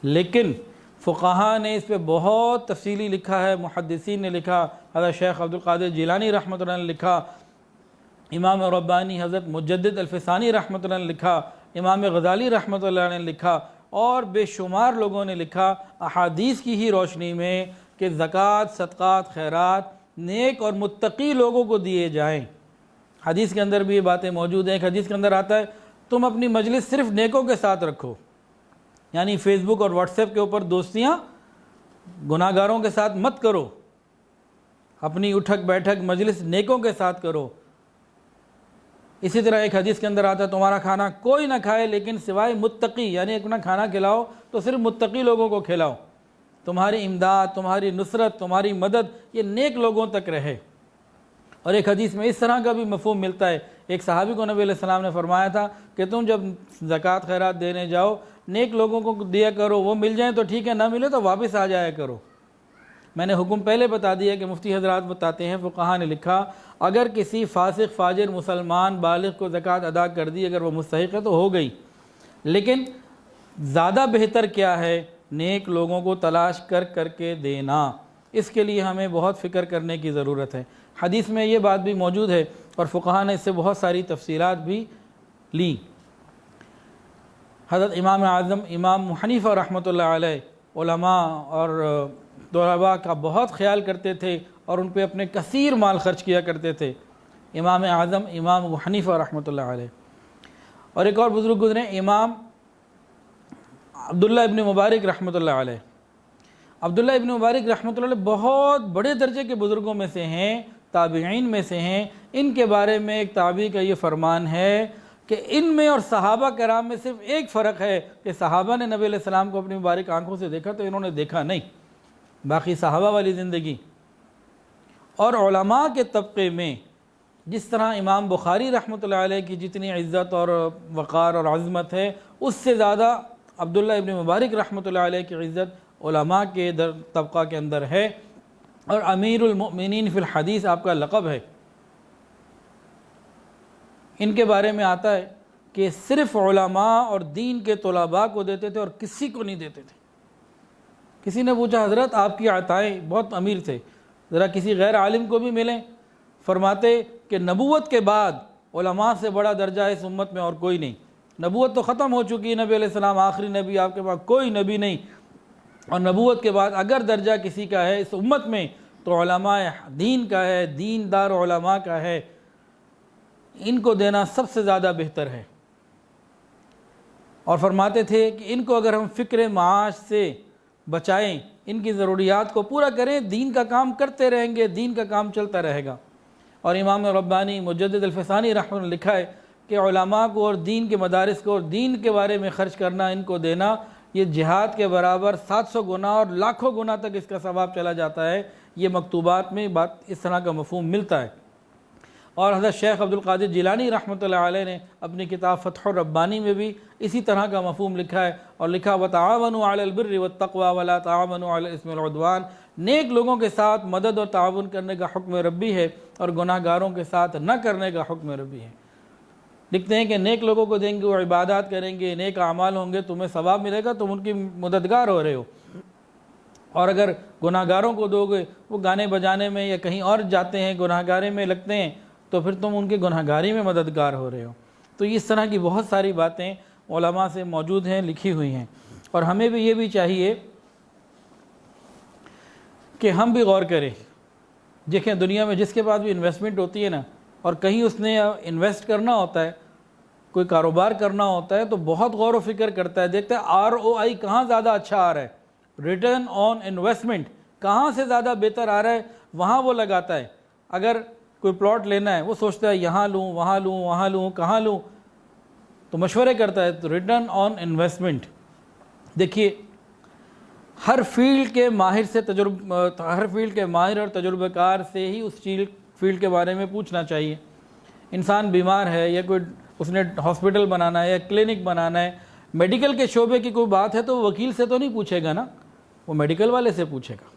لیکن فقہا نے اس پہ بہت تفصیلی لکھا ہے، محدثین نے لکھا، حضرت شیخ عبدالقادر جیلانی رحمۃ اللہ نے لکھا، امام ربانی حضرت مجدد الفسانی رحمۃ اللہ نے لکھا، امام غزالی رحمۃ اللہ نے لکھا، اور بے شمار لوگوں نے لکھا احادیث کی ہی روشنی میں کہ زکوٰۃ، صدقات، خیرات نیک اور متقی لوگوں کو دیے جائیں۔ حدیث کے اندر بھی یہ باتیں موجود ہیں۔ ایک حدیث کے اندر آتا ہے، تم اپنی مجلس صرف نیکوں کے ساتھ رکھو، یعنی فیس بک اور واٹس ایپ کے اوپر دوستیاں گناہ گاروں کے ساتھ مت کرو، اپنی اٹھک بیٹھک مجلس نیکوں کے ساتھ کرو۔ اسی طرح ایک حدیث کے اندر آتا ہے، تمہارا کھانا کوئی نہ کھائے لیکن سوائے متقی، یعنی اپنا کھانا کھلاؤ تو صرف متقی لوگوں کو کھلاؤ، تمہاری امداد، تمہاری نصرت، تمہاری مدد یہ نیک لوگوں تک رہے۔ اور ایک حدیث میں اس طرح کا بھی مفہوم ملتا ہے، ایک صحابی کو نبی علیہ السلام نے فرمایا تھا کہ تم جب زکوٰۃ خیرات دینے جاؤ، نیک لوگوں کو دیا کرو، وہ مل جائیں تو ٹھیک ہے، نہ ملے تو واپس آ جایا کرو۔ میں نے حکم پہلے بتا دیا کہ مفتی حضرات بتاتے ہیں، فقہا نے لکھا، اگر کسی فاسق فاجر مسلمان بالغ کو زکوٰۃ ادا کر دی، اگر وہ مستحق ہے تو ہو گئی، لیکن زیادہ بہتر کیا ہے؟ نیک لوگوں کو تلاش کر کر کے دینا۔ اس کے لیے ہمیں بہت فکر کرنے کی ضرورت ہے۔ حدیث میں یہ بات بھی موجود ہے اور فقہا نے اس سے بہت ساری تفصیلات بھی لی۔ حضرت امام اعظم امام حنیفہ رحمۃ اللہ علیہ علماء اور طلباء کا بہت خیال کرتے تھے اور ان پہ اپنے کثیر مال خرچ کیا کرتے تھے، امام اعظم امام حنیفہ رحمۃ اللہ علیہ۔ اور ایک اور بزرگ گزرے، امام عبداللہ ابن مبارک رحمۃ اللہ علیہ۔ عبداللہ ابن مبارک رحمۃ اللہ علیہ بہت بڑے درجے کے بزرگوں میں سے ہیں، تابعین میں سے ہیں۔ ان کے بارے میں ایک تابعی کا یہ فرمان ہے کہ ان میں اور صحابہ کرام میں صرف ایک فرق ہے کہ صحابہ نے نبی علیہ السلام کو اپنی مبارک آنکھوں سے دیکھا تو انہوں نے دیکھا نہیں، باقی صحابہ والی زندگی۔ اور علماء کے طبقے میں جس طرح امام بخاری رحمۃ اللہ علیہ کی جتنی عزت اور وقار اور عظمت ہے، اس سے زیادہ عبداللہ ابن مبارک رحمۃ اللہ علیہ کی عزت علماء کے طبقہ کے اندر ہے، اور امیر المؤمنین فی الحدیث آپ کا لقب ہے۔ ان کے بارے میں آتا ہے کہ صرف علماء اور دین کے طلباء کو دیتے تھے اور کسی کو نہیں دیتے تھے۔ کسی نے پوچھا، حضرت آپ کی عطائیں، بہت امیر تھے، ذرا کسی غیر عالم کو بھی ملیں۔ فرماتے کہ نبوت کے بعد علماء سے بڑا درجہ اس امت میں اور کوئی نہیں۔ نبوت تو ختم ہو چکی ہے، نبی علیہ السلام آخری نبی، آپ کے پاس کوئی نبی نہیں، اور نبوت کے بعد اگر درجہ کسی کا ہے اس امت میں تو علماء دین کا ہے، دیندار علماء کا ہے۔ ان کو دینا سب سے زیادہ بہتر ہے۔ اور فرماتے تھے کہ ان کو اگر ہم فکر معاش سے بچائیں، ان کی ضروریات کو پورا کریں، دین کا کام کرتے رہیں گے، دین کا کام چلتا رہے گا۔ اور امام ربانی مجدد الفسانی رحمۃ اللہ نے لکھا ہے کہ علماء کو اور دین کے مدارس کو اور دین کے بارے میں خرچ کرنا، ان کو دینا، یہ جہاد کے برابر 700 گنا اور لاکھوں گنا تک اس کا ثواب چلا جاتا ہے۔ یہ مکتوبات میں بات اس طرح کا مفہوم ملتا ہے۔ اور حضرت شیخ عبدالقادر جیلانی رحمۃ اللہ علیہ نے اپنی کتاب فتح الربانی میں بھی اسی طرح کا مفہوم لکھا ہے، اور لکھا وَتَعَاوَنُوا عَلَى الْبِرِّ وَالتَّقْوَى وَلَا تَعَاوَنُوا عَلَى الْإِثْمِ وَالْعُدْوَانِ۔ نیک لوگوں کے ساتھ مدد اور تعاون کرنے کا حکم ربی ہے، اور گناہ گاروں کے ساتھ نہ کرنے کا حکم ربی ہے۔ لکھتے ہیں کہ نیک لوگوں کو دیں گے، وہ عبادات کریں گے، نیک اعمال ہوں گے، تمہیں ثواب ملے گا، تم ان کی مددگار ہو رہے ہو۔ اور اگر گناہ گاروں کو دو گے، وہ گانے بجانے میں یا کہیں اور جاتے ہیں، گناہ گاری میں لگتے ہیں، تو پھر تم ان کی گناہ گاری میں مددگار ہو رہے ہو۔ تو اس طرح کی بہت ساری باتیں علماء سے موجود ہیں، لکھی ہوئی ہیں، اور ہمیں بھی یہ بھی چاہیے کہ ہم بھی غور کریں۔ دیکھیں دنیا میں جس کے پاس بھی انویسٹمنٹ ہوتی ہے نا، اور کہیں اس نے انویسٹ کرنا ہوتا ہے، کوئی کاروبار کرنا ہوتا ہے، تو بہت غور و فکر کرتا ہے، دیکھتا ہے ROI کہاں زیادہ اچھا آ رہا ہے، ریٹرن آن انویسٹمنٹ کہاں سے زیادہ بہتر آ رہا ہے، وہاں وہ لگاتا ہے۔ اگر کوئی پلاٹ لینا ہے، وہ سوچتا ہے یہاں لوں، وہاں لوں، وہاں لوں، کہاں لوں، تو مشورے کرتا ہے۔ تو ریٹرن آن انویسٹمنٹ، دیکھیے ہر فیلڈ کے ماہر سے ہر فیلڈ کے ماہر اور تجربہ کار سے ہی اس فیلڈ کے بارے میں پوچھنا چاہیے۔ انسان بیمار ہے یا کوئی اس نے ہاسپٹل بنانا ہے یا کلینک بنانا ہے، میڈیکل کے شعبے کی کوئی بات ہے تو وہ وکیل سے تو نہیں پوچھے گا نا، وہ میڈیکل والے سے پوچھے گا۔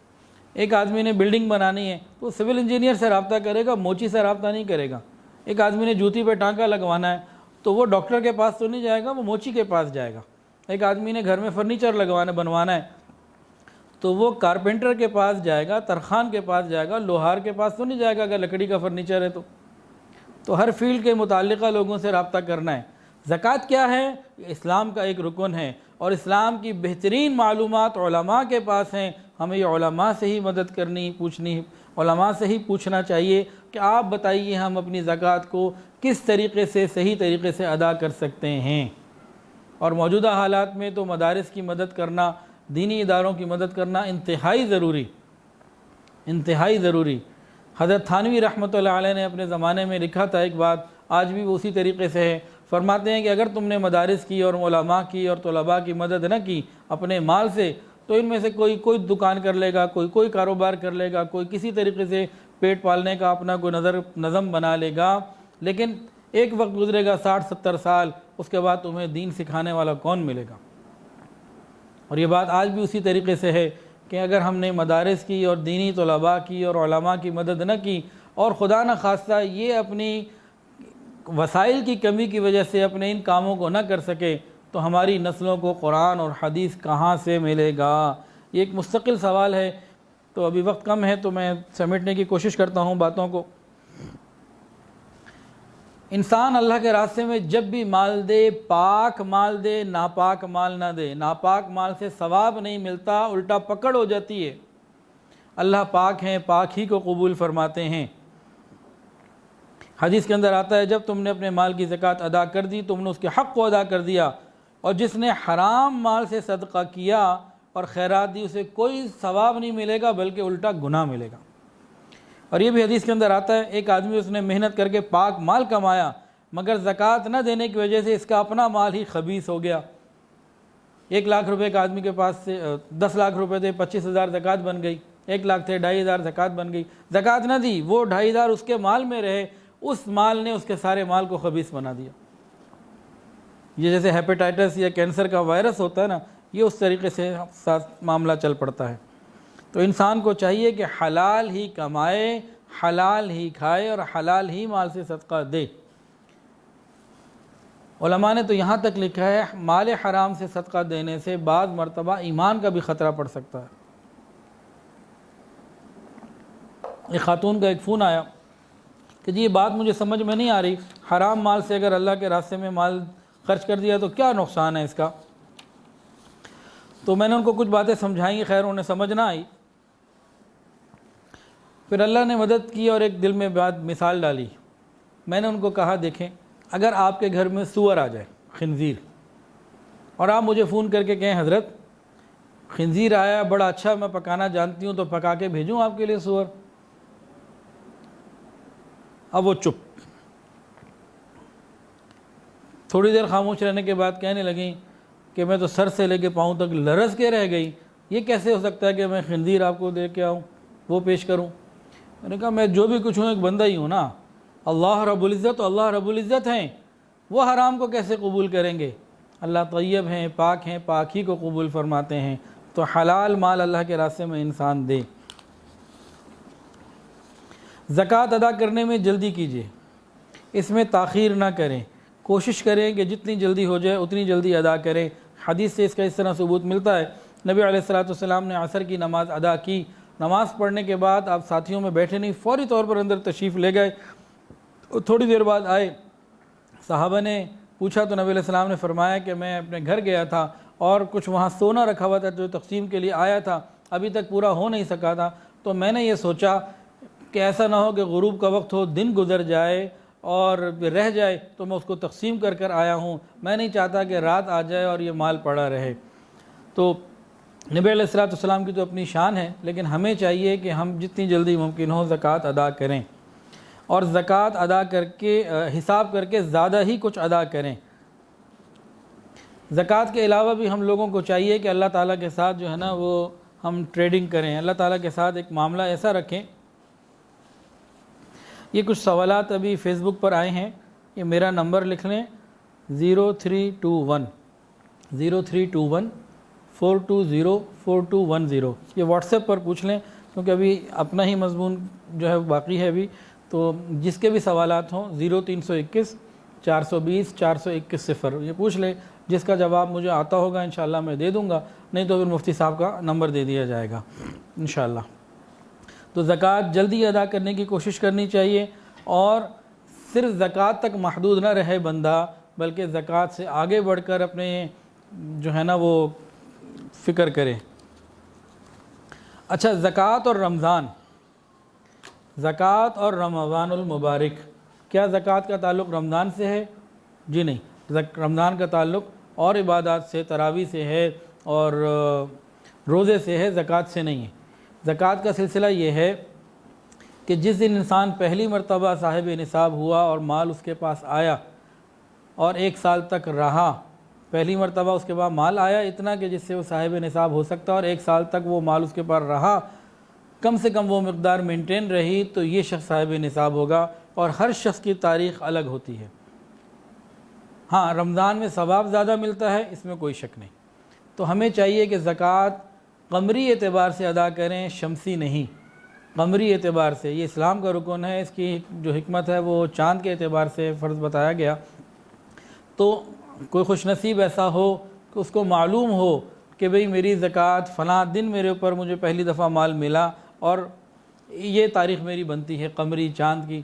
ایک آدمی نے بلڈنگ بنانی ہے تو سول انجینئر سے رابطہ کرے گا، موچی سے رابطہ نہیں کرے گا۔ ایک آدمی نے جوتی پہ ٹانکا لگوانا ہے تو وہ ڈاکٹر کے پاس تو نہیں جائے گا، وہ موچی کے پاس جائے گا۔ ایک آدمی نے گھر میں فرنیچر بنوانا ہے تو وہ کارپینٹر کے پاس جائے گا، ترخان کے پاس جائے گا، لوہار کے پاس تو نہیں جائے گا اگر لکڑی کا فرنیچر ہے تو ہر فیلڈ کے متعلقہ لوگوں سے رابطہ کرنا ہے۔ زکوٰۃ کیا ہے؟ اسلام کا ایک رکن ہے، اور اسلام کی بہترین معلومات علماء کے پاس ہیں۔ ہمیں یہ علماء سے ہی مدد کرنی، پوچھنی، علماء سے ہی پوچھنا چاہیے کہ آپ بتائیے ہم اپنی زکوٰۃ کو کس طریقے سے، صحیح طریقے سے ادا کر سکتے ہیں۔ اور موجودہ حالات میں تو مدارس کی مدد کرنا، دینی اداروں کی مدد کرنا انتہائی ضروری۔ حضرت تھانوی رحمۃ اللہ علیہ نے اپنے زمانے میں لکھا تھا ایک بات، آج بھی وہ اسی طریقے سے ہے۔ فرماتے ہیں کہ اگر تم نے مدارس کی اور علماء کی اور طلباء کی مدد نہ کی اپنے مال سے، تو ان میں سے کوئی دکان کر لے گا، کوئی کاروبار کر لے گا، کوئی کسی طریقے سے پیٹ پالنے کا اپنا کوئی نظم بنا لے گا، لیکن ایک وقت گزرے گا 60-70 سال، اس کے بعد تمہیں دین سکھانے والا کون ملے گا؟ اور یہ بات آج بھی اسی طریقے سے ہے کہ اگر ہم نے مدارس کی اور دینی طلباء کی اور علماء کی مدد نہ کی، اور خدا نہ خواستہ یہ اپنی وسائل کی کمی کی وجہ سے اپنے ان کاموں کو نہ کر سکے، تو ہماری نسلوں کو قرآن اور حدیث کہاں سے ملے گا؟ یہ ایک مستقل سوال ہے۔ تو ابھی وقت کم ہے تو میں سمیٹنے کی کوشش کرتا ہوں باتوں کو۔ انسان اللہ کے راستے میں جب بھی مال دے، پاک مال دے، ناپاک مال نہ دے۔ ناپاک مال سے ثواب نہیں ملتا، الٹا پکڑ ہو جاتی ہے۔ اللہ پاک ہیں، پاک ہی کو قبول فرماتے ہیں۔ حدیث کے اندر آتا ہے جب تم نے اپنے مال کی زکوٰۃ ادا کر دی، تم نے اس کے حق کو ادا کر دیا، اور جس نے حرام مال سے صدقہ کیا اور خیرات دی، اسے کوئی ثواب نہیں ملے گا بلکہ الٹا گناہ ملے گا۔ اور یہ بھی حدیث کے اندر آتا ہے ایک آدمی اس نے محنت کر کے پاک مال کمایا، مگر زکوٰۃ نہ دینے کی وجہ سے اس کا اپنا مال ہی خبیث ہو گیا۔ 1 لاکھ روپے کا آدمی کے پاس سے 10 لاکھ روپے تھے، 25,000 زکوٰۃ بن گئی۔ 1 لاکھ تھے، 2,500 زکوٰۃ بن گئی۔ زکوٰۃ نہ دی، وہ 2,500 اس کے مال میں رہے، اس مال نے اس کے سارے مال کو خبیث بنا دیا۔ یہ جیسے ہیپیٹائٹس یا کینسر کا وائرس ہوتا ہے نا، یہ اس طریقے سے معاملہ چل پڑتا ہے۔ تو انسان کو چاہیے کہ حلال ہی کمائے، حلال ہی کھائے اور حلال ہی مال سے صدقہ دے۔ علماء نے تو یہاں تک لکھا ہے مال حرام سے صدقہ دینے سے بعض مرتبہ ایمان کا بھی خطرہ پڑ سکتا ہے۔ ایک خاتون کا ایک فون آیا کہ جی یہ بات مجھے سمجھ میں نہیں آ رہی، حرام مال سے اگر اللہ کے راستے میں مال خرچ کر دیا تو کیا نقصان ہے اس کا؟ تو میں نے ان کو کچھ باتیں سمجھائیں، خیر انہیں سمجھ نہ آئی۔ پھر اللہ نے مدد کی اور ایک دل میں بات مثال ڈالی۔ میں نے ان کو کہا دیکھیں اگر آپ کے گھر میں سور آ جائے، خنزیر، اور آپ مجھے فون کر کے کہیں حضرت خنزیر آیا بڑا اچھا، میں پکانا جانتی ہوں تو پکا کے بھیجوں آپ کے لیے سور۔ اب وہ چپ، تھوڑی دیر خاموش رہنے کے بعد کہنے لگیں کہ میں تو سر سے لے کے پاؤں تک لرز کے رہ گئی، یہ کیسے ہو سکتا ہے کہ میں خنزیر آپ کو دے کے آؤں، وہ پیش کروں؟ میں نے کہا میں جو بھی کچھ ہوں ایک بندہ ہی ہوں نا، اللہ رب العزت اللہ رب العزت ہیں، وہ حرام کو کیسے قبول کریں گے؟ اللہ طیب ہیں، پاک ہی کو قبول فرماتے ہیں۔ تو حلال مال اللہ کے راستے میں انسان دے۔ زکوٰۃ ادا کرنے میں جلدی کیجیے، اس میں تاخیر نہ کریں۔ کوشش کریں کہ جتنی جلدی ہو جائے اتنی جلدی ادا کریں۔ حدیث سے اس کا اس طرح ثبوت ملتا ہے، نبی علیہ الصلوۃ والسلام نے عصر کی نماز ادا کی، نماز پڑھنے کے بعد آپ ساتھیوں میں بیٹھے نہیں، فوری طور پر اندر تشریف لے گئے، تھوڑی دیر بعد آئے، صحابہ نے پوچھا تو نبی علیہ السلام نے فرمایا کہ میں اپنے گھر گیا تھا اور کچھ وہاں سونا رکھا ہوا تھا جو تقسیم کے لیے آیا تھا، ابھی تک پورا ہو نہیں سکا تھا، تو میں نے یہ سوچا کہ ایسا نہ ہو کہ غروب کا وقت ہو، دن گزر جائے اور رہ جائے تو میں اس کو تقسیم کر کر آیا ہوں، میں نہیں چاہتا کہ رات آ جائے اور یہ مال پڑا رہے۔ تو نبی علیہ الصلوۃ والسلام کی تو اپنی شان ہے، لیکن ہمیں چاہیے کہ ہم جتنی جلدی ممکن ہو زکوٰۃ ادا کریں، اور زکوٰۃ ادا کر کے حساب کر کے زیادہ ہی کچھ ادا کریں۔ زکوٰۃ کے علاوہ بھی ہم لوگوں کو چاہیے کہ اللہ تعالیٰ کے ساتھ جو ہے نا وہ ہم ٹریڈنگ کریں، اللہ تعالیٰ کے ساتھ ایک معاملہ ایسا رکھیں۔ یہ کچھ سوالات ابھی فیس بک پر آئے ہیں، یہ میرا نمبر لکھ لیں 0321 یہ واٹس ایپ پر پوچھ لیں، کیونکہ ابھی اپنا ہی مضمون جو ہے باقی ہے ابھی، تو جس کے بھی سوالات ہوں 0321 420 421 0 یہ پوچھ لیں، جس کا جواب مجھے آتا ہوگا انشاءاللہ میں دے دوں گا، نہیں تو پھر مفتی صاحب کا نمبر دے دیا جائے گا انشاءاللہ۔ تو زکوٰۃ جلدی ادا کرنے کی کوشش کرنی چاہیے، اور صرف زکوٰۃ تک محدود نہ رہے بندہ، بلکہ زکوٰۃ سے آگے بڑھ کر اپنے جو ہے نا وہ فکر کرے۔ اچھا، زکوٰۃ اور رمضان المبارک، کیا زکوٰۃ کا تعلق رمضان سے ہے؟ جی نہیں، رمضان کا تعلق اور عبادات سے، تراویح سے ہے اور روزے سے ہے، زکوٰۃ سے نہیں ہے۔ زکوٰۃ کا سلسلہ یہ ہے کہ جس دن انسان پہلی مرتبہ صاحب نصاب ہوا اور مال اس کے پاس آیا اور 1 سال تک رہا، پہلی مرتبہ اس کے بعد مال آیا اتنا کہ جس سے وہ صاحب نصاب ہو سکتا اور 1 سال تک وہ مال اس کے پاس رہا، کم سے کم وہ مقدار مینٹین رہی، تو یہ شخص صاحب نصاب ہوگا، اور ہر شخص کی تاریخ الگ ہوتی ہے۔ ہاں، رمضان میں ثواب زیادہ ملتا ہے، اس میں کوئی شک نہیں۔ تو ہمیں چاہیے کہ زکوٰۃ قمری اعتبار سے ادا کریں، شمسی نہیں، قمری اعتبار سے۔ یہ اسلام کا رکن ہے، اس کی جو حکمت ہے وہ چاند کے اعتبار سے فرض بتایا گیا۔ تو کوئی خوش نصیب ایسا ہو کہ اس کو معلوم ہو کہ بھئی میری زکوٰۃ فلاں دن میرے اوپر مجھے پہلی دفعہ مال ملا اور یہ تاریخ میری بنتی ہے قمری چاند کی،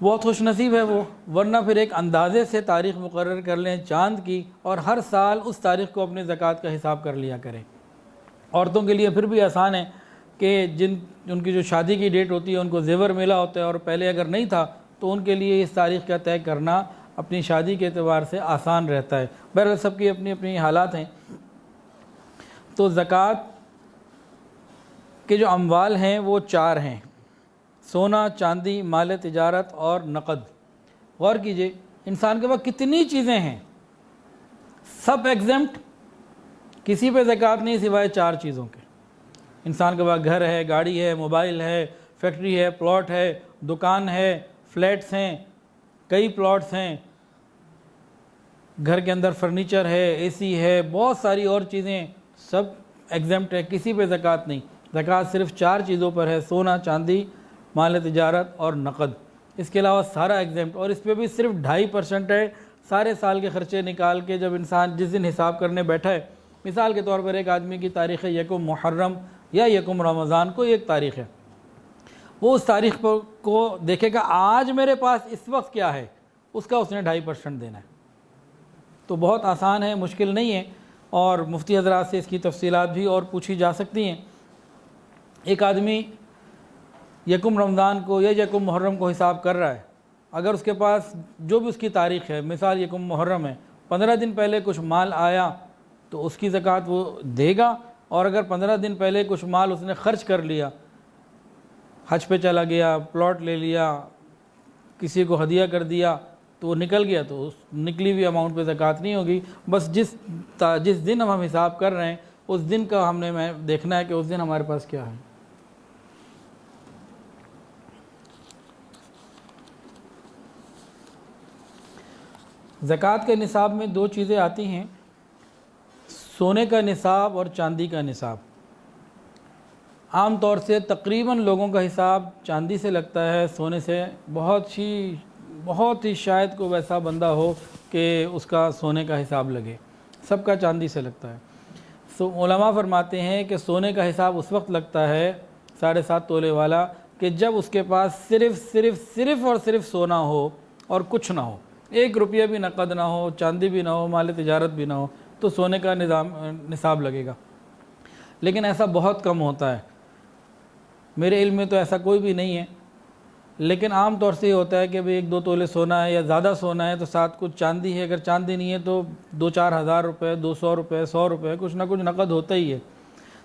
بہت خوش نصیب ہے وہ، ورنہ پھر ایک اندازے سے تاریخ مقرر کر لیں چاند کی، اور ہر سال اس تاریخ کو اپنے زکوٰۃ کا حساب کر لیا کریں۔ عورتوں کے لیے پھر بھی آسان ہے کہ ان کی جو شادی کی ڈیٹ ہوتی ہے ان کو زیور ملا ہوتا ہے اور پہلے اگر نہیں تھا تو ان کے لیے اس تاریخ کا طے کرنا اپنی شادی کے اعتبار سے آسان رہتا ہے۔ بہرحال سب کی اپنی اپنی حالات ہیں۔ تو زکوٰۃ کے جو اموال ہیں وہ 4 ہیں: سونا، چاندی، مال تجارت اور نقد۔ غور کیجئے، انسان کے پاس کتنی چیزیں ہیں، سب ایگزمپٹ، کسی پہ زکوٰۃ نہیں سوائے 4 چیزوں کے۔ انسان کے پاس گھر ہے، گاڑی ہے، موبائل ہے، فیکٹری ہے، پلاٹ ہے، دکان ہے، فلیٹس ہیں، کئی پلاٹس ہیں، گھر کے اندر فرنیچر ہے، اے سی ہے، بہت ساری اور چیزیں، سب ایگزمپٹ ہے، کسی پہ زکوٰۃ نہیں۔ زکوٰۃ صرف 4 چیزوں پر ہے: سونا، چاندی، مال تجارت اور نقد۔ اس کے علاوہ سارا ایگزمپٹ، اور اس پہ بھی صرف 2.5% ہے۔ سارے سال کے خرچے نکال کے جب انسان جس دن حساب کرنے بیٹھا ہے، مثال کے طور پر ایک آدمی کی تاریخ 1 محرم یا 1 رمضان کو ایک تاریخ ہے، وہ اس تاریخ کو دیکھے گا آج میرے پاس اس وقت کیا ہے، اس کا اس نے 2.5% دینا ہے۔ تو بہت آسان ہے، مشکل نہیں ہے، اور مفتی حضرات سے اس کی تفصیلات بھی اور پوچھی جا سکتی ہیں۔ ایک آدمی 1 رمضان کو یا 1 محرم کو حساب کر رہا ہے، اگر اس کے پاس جو بھی اس کی تاریخ ہے، مثال 1 محرم ہے، 15 دن پہلے کچھ مال آیا تو اس کی زکوٰۃ وہ دے گا، اور اگر 15 دن پہلے کچھ مال اس نے خرچ کر لیا، حج پہ چلا گیا، پلاٹ لے لیا، کسی کو ہدیہ کر دیا، تو وہ نکل گیا، تو اس نکلی ہوئی اماؤنٹ پہ زکوٰۃ نہیں ہوگی۔ بس جس دن ہم حساب کر رہے ہیں اس دن کا ہم نے دیکھنا ہے کہ اس دن ہمارے پاس کیا ہے۔ زکوٰۃ کے نصاب میں 2 چیزیں آتی ہیں: سونے کا نصاب اور چاندی کا نصاب۔ عام طور سے تقریباً لوگوں کا حساب چاندی سے لگتا ہے، سونے سے بہت ہی بہت ہی شاید کوئی ویسا بندہ ہو کہ اس کا سونے کا حساب لگے، سب کا چاندی سے لگتا ہے۔ علماء فرماتے ہیں کہ سونے کا حساب اس وقت لگتا ہے 7.5 تولے والا کہ جب اس کے پاس صرف سونا ہو اور کچھ نہ ہو، 1 روپیہ بھی نقد نہ ہو، چاندی بھی نہ ہو، مال تجارت بھی نہ ہو، تو سونے کا نصاب لگے گا۔ لیکن ایسا بہت کم ہوتا ہے، میرے علم میں تو ایسا کوئی بھی نہیں ہے، لیکن عام طور سے یہ ہوتا ہے کہ 1-2 تولے سونا ہے یا زیادہ سونا ہے تو ساتھ کچھ چاندی ہے، اگر چاندی نہیں ہے تو 2-4 ہزار روپے، 200 روپے، 100 روپے، کچھ نہ کچھ نقد ہوتا ہی ہے۔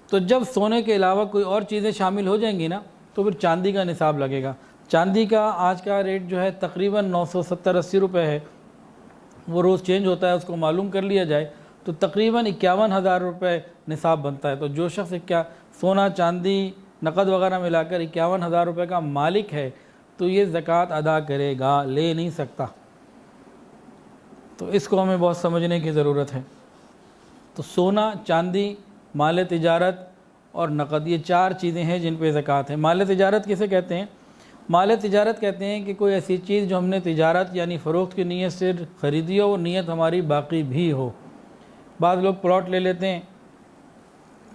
تو جب سونے کے علاوہ کوئی اور چیزیں شامل ہو جائیں گی نا تو پھر چاندی کا نصاب لگے گا۔ چاندی کا آج کا ریٹ جو ہے تقریباً 970-80 روپے ہے، وہ روز چینج ہوتا ہے، اس کو معلوم کر لیا جائے تو تقریباً 51,000 روپے نصاب بنتا ہے۔ تو جو شخص سونا چاندی نقد وغیرہ ملا کر 51,000 روپے کا مالک ہے تو یہ زکوٰۃ ادا کرے گا، لے نہیں سکتا۔ تو اس کو ہمیں بہت سمجھنے کی ضرورت ہے۔ تو سونا، چاندی، مال تجارت اور نقد، یہ 4 چیزیں ہیں جن پہ زکوٰۃ ہے۔ مال تجارت کسے کہتے ہیں؟ مال تجارت کہتے ہیں کہ کوئی ایسی چیز جو ہم نے تجارت یعنی فروخت کی نیت سے خریدی ہو، وہ نیت ہماری باقی بھی ہو۔ بعض لوگ پلاٹ لے لیتے ہیں،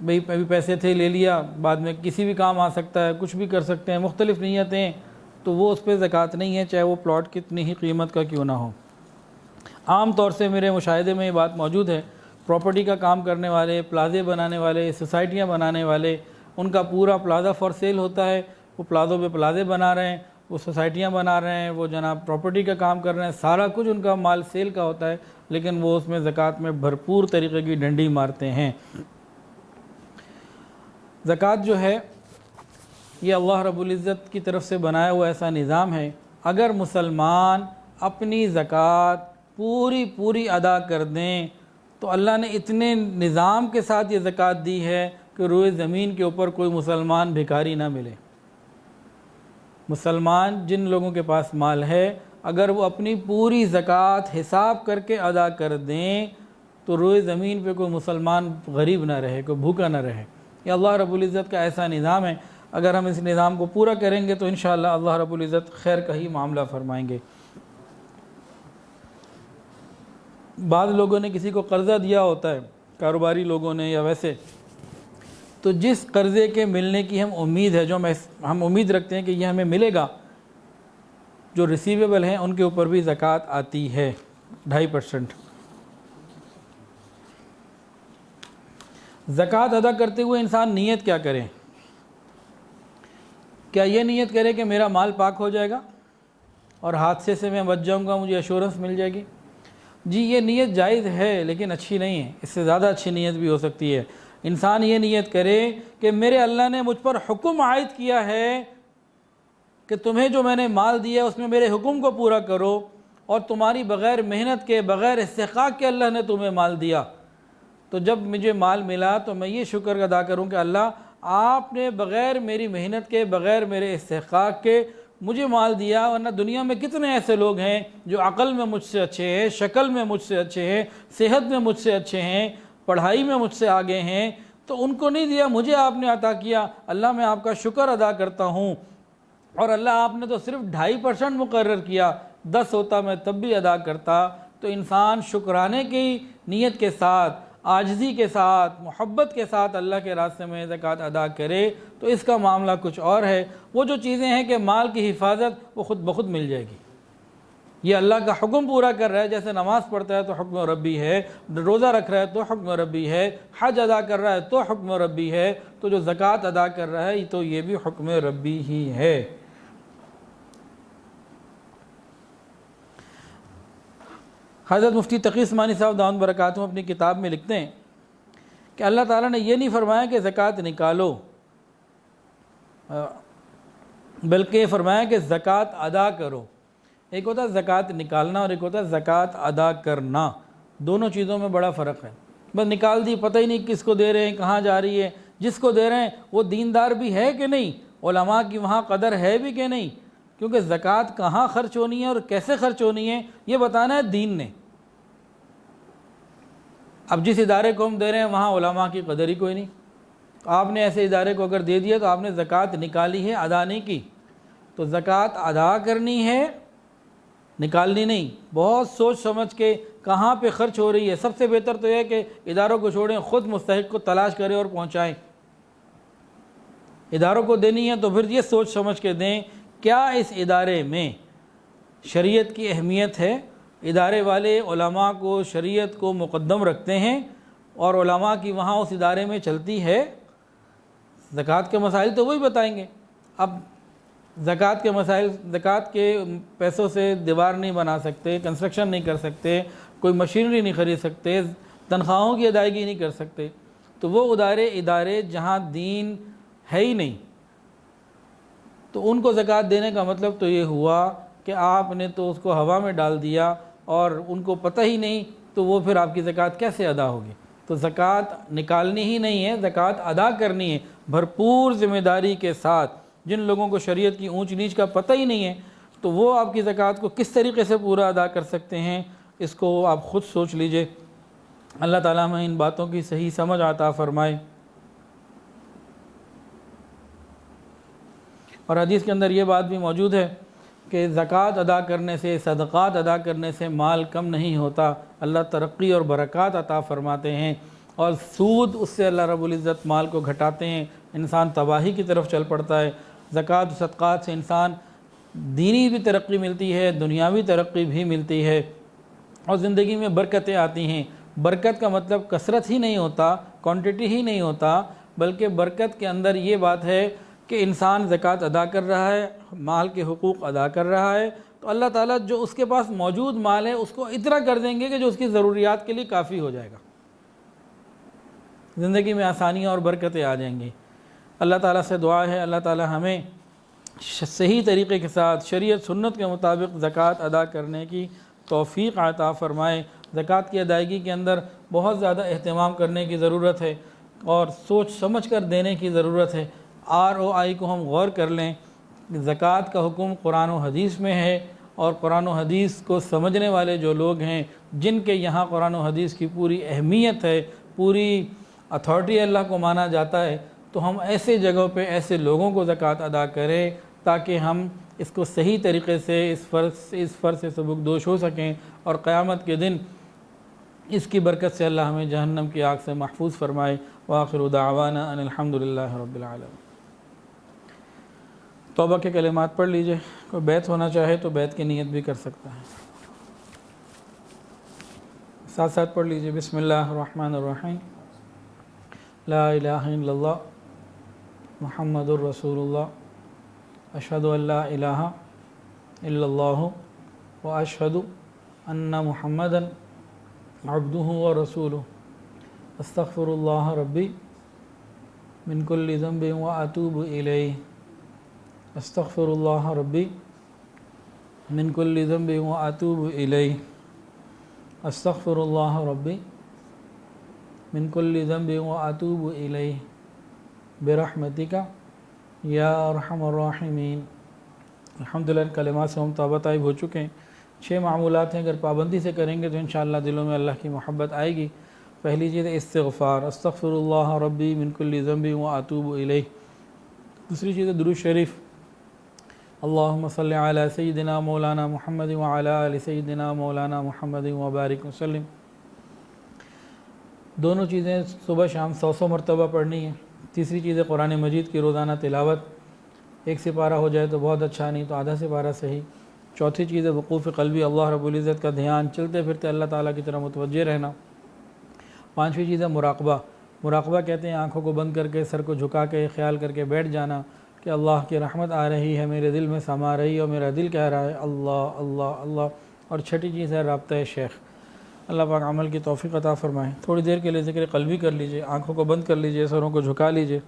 بھئی ابھی پیسے تھے لے لیا، بعد میں کسی بھی کام آ سکتا ہے، کچھ بھی کر سکتے ہیں، مختلف نیتیں، تو وہ اس پہ زکوٰۃ نہیں ہے، چاہے وہ پلاٹ کتنی ہی قیمت کا کیوں نہ ہو۔ عام طور سے میرے مشاہدے میں یہ بات موجود ہے، پراپرٹی کا کام کرنے والے، پلازے بنانے والے، سوسائٹیاں بنانے والے، ان کا پورا پلازا فار سیل ہوتا ہے، وہ پلازوں پہ پلازے بنا رہے ہیں، وہ سوسائٹیاں بنا رہے ہیں، وہ جناب پراپرٹی کا کام کر رہے ہیں، سارا کچھ ان کا مال سیل کا ہوتا ہے، لیکن وہ اس میں زکوٰۃ میں بھرپور طریقے کی ڈنڈی مارتے ہیں۔ زکوٰۃ جو ہے یہ اللہ رب العزت کی طرف سے بنایا ہوا ایسا نظام ہے، اگر مسلمان اپنی زکوٰۃ پوری ادا کر دیں تو اللہ نے اتنے نظام کے ساتھ یہ زکوٰۃ دی ہے کہ روئے زمین کے اوپر کوئی مسلمان بھکاری نہ ملے۔ مسلمان جن لوگوں کے پاس مال ہے، اگر وہ اپنی پوری زکوٰۃ حساب کر کے ادا کر دیں تو روئے زمین پہ کوئی مسلمان غریب نہ رہے، کوئی بھوکا نہ رہے۔ یہ اللہ رب العزت کا ایسا نظام ہے، اگر ہم اس نظام کو پورا کریں گے تو انشاءاللہ اللہ رب العزت خیر کا ہی معاملہ فرمائیں گے۔ بعض لوگوں نے کسی کو قرضہ دیا ہوتا ہے، کاروباری لوگوں نے یا ویسے، تو جس قرضے کے ملنے کی ہم امید ہے، جو ہم امید رکھتے ہیں کہ یہ ہمیں ملے گا، جو ریسیویبل ہیں ان کے اوپر بھی زکوٰۃ آتی ہے 2.5%۔ زکوٰۃ ادا کرتے ہوئے انسان نیت کیا کرے؟ کیا یہ نیت کرے کہ میرا مال پاک ہو جائے گا اور حادثے سے میں بچ جاؤں گا، مجھے ایشورنس مل جائے گی؟ جی یہ نیت جائز ہے لیکن اچھی نہیں ہے، اس سے زیادہ اچھی نیت بھی ہو سکتی ہے۔ انسان یہ نیت کرے کہ میرے اللہ نے مجھ پر حکم عائد کیا ہے کہ تمہیں جو میں نے مال دیا اس میں میرے حکم کو پورا کرو، اور تمہاری بغیر محنت کے، بغیر استحقاق کے اللہ نے تمہیں مال دیا، تو جب مجھے مال ملا تو میں یہ شکر ادا کروں کہ اللہ آپ نے بغیر میری محنت کے، بغیر میرے استحقاق کے مجھے مال دیا، ورنہ دنیا میں کتنے ایسے لوگ ہیں جو عقل میں مجھ سے اچھے ہیں، شکل میں مجھ سے اچھے ہیں، صحت میں مجھ سے اچھے ہیں، پڑھائی میں مجھ سے آگے ہیں، تو ان کو نہیں دیا، مجھے آپ نے عطا کیا، اللہ میں آپ کا شکر ادا کرتا ہوں۔ اور اللہ آپ نے تو صرف 2.5% مقرر کیا، 10 ہوتا میں تب بھی ادا کرتا۔ تو انسان شکرانے کی نیت کے ساتھ، عاجزی کے ساتھ، محبت کے ساتھ اللہ کے راستے میں زکوٰۃ ادا کرے تو اس کا معاملہ کچھ اور ہے۔ وہ جو چیزیں ہیں کہ مال کی حفاظت، وہ خود بخود مل جائے گی۔ یہ اللہ کا حکم پورا کر رہا ہے، جیسے نماز پڑھتا ہے تو حکم ربی ہے، روزہ رکھ رہا ہے تو حکم ربی ہے، حج ادا کر رہا ہے تو حکم ربی ہے، تو جو زکوٰۃ ادا کر رہا ہے تو یہ بھی حکم ربی ہی ہے۔ حضرت مفتی تقی عثمانی صاحب دامت برکاتہ اپنی کتاب میں لکھتے ہیں کہ اللہ تعالیٰ نے یہ نہیں فرمایا کہ زکوٰۃ نکالو، بلکہ یہ فرمایا کہ زکوٰۃ ادا کرو۔ ایک ہوتا ہے زکوٰۃ نکالنا اور ایک ہوتا ہے زکوٰۃ ادا کرنا، دونوں چیزوں میں بڑا فرق ہے۔ بس نکال دی، پتہ ہی نہیں کس کو دے رہے ہیں، کہاں جا رہی ہے، جس کو دے رہے ہیں وہ دیندار بھی ہے کہ نہیں، علماء کی وہاں قدر ہے بھی کہ نہیں، کیونکہ زکوٰۃ کہاں خرچ ہونی ہے اور کیسے خرچ ہونی ہے یہ بتانا ہے دین نے۔ اب جس ادارے کو ہم دے رہے ہیں وہاں علماء کی قدر ہی کوئی نہیں، آپ نے ایسے ادارے کو اگر دے دیا تو آپ نے زکوٰۃ نکالی ہے، ادا نہیں کی۔ تو زکوٰۃ ادا کرنی ہے نکالنی نہیں، بہت سوچ سمجھ کے کہاں پہ خرچ ہو رہی ہے۔ سب سے بہتر تو یہ ہے کہ اداروں کو چھوڑیں، خود مستحق کو تلاش کریں اور پہنچائیں۔ اداروں کو دینی ہے تو پھر یہ سوچ سمجھ کے دیں کیا اس ادارے میں شریعت کی اہمیت ہے، ادارے والے علماء کو، شریعت کو مقدم رکھتے ہیں اور علماء کی وہاں اس ادارے میں چلتی ہے۔ زکوٰۃ کے مسائل تو وہی بتائیں گے۔ اب زکوٰۃ کے مسائل، زکوٰۃ کے پیسوں سے دیوار نہیں بنا سکتے، کنسٹرکشن نہیں کر سکتے، کوئی مشینری نہیں خرید سکتے، تنخواہوں کی ادائیگی نہیں کر سکتے، تو وہ ادارے جہاں دین ہے ہی نہیں، تو ان کو زکوٰۃ دینے کا مطلب تو یہ ہوا کہ آپ نے تو اس کو ہوا میں ڈال دیا اور ان کو پتہ ہی نہیں، تو وہ پھر آپ کی زکوٰۃ کیسے ادا ہوگی؟ تو زکوٰۃ نکالنی ہی نہیں ہے، زکوٰۃ ادا کرنی ہے بھرپور ذمہ داری کے ساتھ۔ جن لوگوں کو شریعت کی اونچ نیچ کا پتہ ہی نہیں ہے تو وہ آپ کی زکوٰۃ کو کس طریقے سے پورا ادا کر سکتے ہیں، اس کو آپ خود سوچ لیجئے۔ اللہ تعالیٰ ہمیں ان باتوں کی صحیح سمجھ عطا فرمائے۔ اور حدیث کے اندر یہ بات بھی موجود ہے کہ زکوٰۃ ادا کرنے سے، صدقات ادا کرنے سے مال کم نہیں ہوتا، اللہ ترقی اور برکات عطا فرماتے ہیں، اور سود اس سے اللہ رب العزت مال کو گھٹاتے ہیں، انسان تباہی کی طرف چل پڑتا ہے۔ زکوٰۃ و صدقات سے انسان دینی بھی ترقی ملتی ہے، دنیاوی ترقی بھی ملتی ہے، اور زندگی میں برکتیں آتی ہیں۔ برکت کا مطلب کثرت ہی نہیں ہوتا، کوانٹٹی ہی نہیں ہوتا، بلکہ برکت کے اندر یہ بات ہے کہ انسان زکوٰۃ ادا کر رہا ہے، مال کے حقوق ادا کر رہا ہے، تو اللہ تعالیٰ جو اس کے پاس موجود مال ہے اس کو اتنا کر دیں گے کہ جو اس کی ضروریات کے لیے کافی ہو جائے گا، زندگی میں آسانیاں اور برکتیں آ جائیں گی۔ اللہ تعالیٰ سے دعا ہے اللہ تعالیٰ ہمیں صحیح طریقے کے ساتھ شریعت سنت کے مطابق زکوٰۃ ادا کرنے کی توفیق عطا فرمائے۔ زکوٰۃ کی ادائیگی کے اندر بہت زیادہ اہتمام کرنے کی ضرورت ہے اور سوچ سمجھ کر دینے کی ضرورت ہے۔ ROI کو ہم غور کر لیں، زکوٰۃ کا حکم قرآن و حدیث میں ہے، اور قرآن و حدیث کو سمجھنے والے جو لوگ ہیں، جن کے یہاں قرآن و حدیث کی پوری اہمیت ہے، پوری اتھارٹی اللہ کو مانا جاتا ہے، تو ہم ایسے جگہوں پہ ایسے لوگوں کو زکوٰۃ ادا کریں تاکہ ہم اس کو صحیح طریقے سے اس فرض سے سبکدوش ہو سکیں، اور قیامت کے دن اس کی برکت سے اللہ ہمیں جہنم کی آگ سے محفوظ فرمائے۔ وآخر دعوانا ان الحمدللہ رب العالمین۔ توبہ کے کلمات پڑھ لیجئے، کوئی بیت ہونا چاہے تو بیت کی نیت بھی کر سکتا ہے، ساتھ ساتھ پڑھ لیجئے۔ بسم اللہ الرحمن الرحیم، لا الہ الا اللہ محمد الرسول اللہ، اشہد ان لا الہ الا اللہ واشہد ان محمدا عبدہ ورسولہ، استغفر اللہ ربی من کل ذنب واتوب الیہ، استغفر اللہ ربی من کل ذنب واتوب الیہ، استغفر اللہ ربی من کل ذنب واتوب الیہ، برحمتک یا ارحم الراحمین۔ الحمدللہ ان کلمات سے ہم توبہ طائب ہو چکے ہیں۔ 6 معمولات ہیں، اگر پابندی سے کریں گے تو انشاءاللہ دلوں میں اللہ کی محبت آئے گی۔ پہلی چیز ہے استغفار، استغفر اللہ ربی من کل ذنب واتوب الیہ۔ دوسری چیز ہے درود شریف، اللہم صلی علی سیدنا مولانا محمد وعلی آل سیدنا مولانا محمد وبارک وسلم۔ دونوں چیزیں صبح شام 100 مرتبہ پڑھنی ہے۔ تیسری چیز ہے قرآن مجید کی روزانہ تلاوت، 1 سپارہ ہو جائے تو بہت اچھا، نہیں تو آدھا سپارہ صحیح۔ چوتھی چیز ہے وقوف قلبی، اللہ رب العزت کا دھیان، چلتے پھرتے اللہ تعالیٰ کی طرف متوجہ رہنا۔ 5ویں چیز ہے مراقبہ، مراقبہ کہتے ہیں آنکھوں کو بند کر کے، سر کو جھکا کے خیال کر کے بیٹھ جانا کہ اللہ کی رحمت آ رہی ہے، میرے دل میں سما رہی ہے اور میرا دل کہہ رہا ہے اللہ اللہ اللہ۔ اور 6ٹھی چیز ہے رابطہ شیخ۔ اللہ پاک عمل کی توفیق عطا فرمائے۔ تھوڑی دیر کے لیے ذکر قلبی کر لیجئے، آنکھوں کو بند کر لیجئے، سروں کو جھکا لیجئے،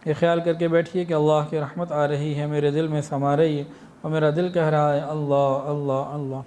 یہ خیال کر کے بیٹھیے کہ اللہ کی رحمت آ رہی ہے، میرے دل میں سما رہی ہے اور میرا دل کہہ رہا ہے اللہ اللہ اللہ۔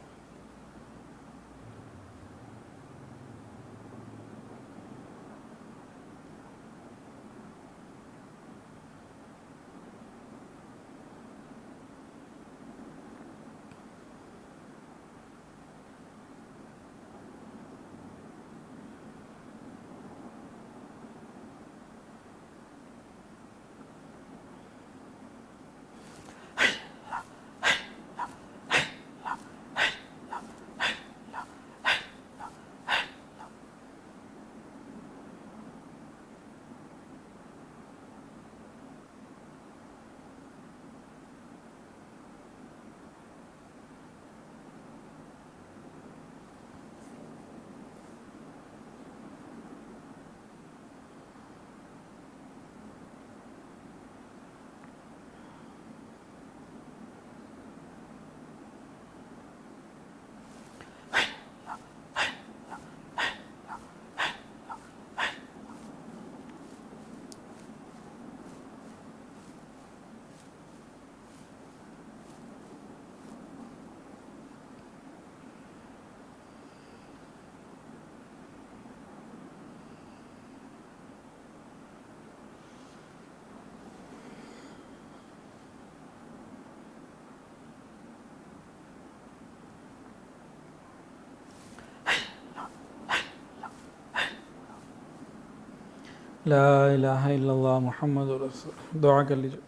لا الہ الا اللہ محمد رسول اللہ۔ دعا کر لیجیے۔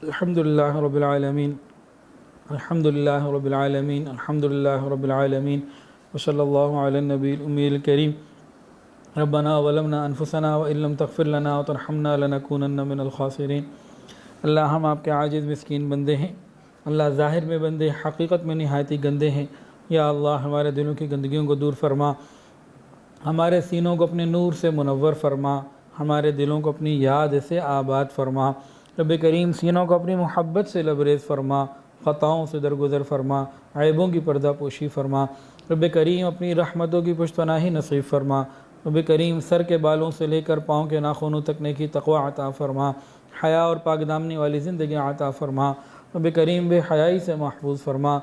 الحمدللہ رب العالمین، الحمدللہ رب العالمین، الحمدللہ رب العالمین، وصلی اللہ علی النبی الامی الکریم۔ ربنا ظلمنا انفسنا وان لم تغفر لنا وترحمنا لنکونن من الخاسرین۔ اللہ ہم آپ کے عاجز مسکین بندے ہیں، اللہ ظاہر میں بندے حقیقت میں نہایتی گندے ہیں۔ یا اللہ ہمارے دلوں کی گندگیوں کو دور فرما، ہمارے سینوں کو اپنے نور سے منور فرما، ہمارے دلوں کو اپنی یاد سے آباد فرما۔ رب کریم سینوں کو اپنی محبت سے لبریز فرما، خطاؤں سے درگزر فرما، عیبوں کی پردہ پوشی فرما۔ رب کریم اپنی رحمتوں کی پشت پناہی نصیب فرما۔ رب کریم سر کے بالوں سے لے کر پاؤں کے ناخنوں تک نیکی تقوی عطا فرما، حیا اور پاک دامنی والی زندگی عطا فرما۔ رب کریم بے حیائی سے محفوظ فرما۔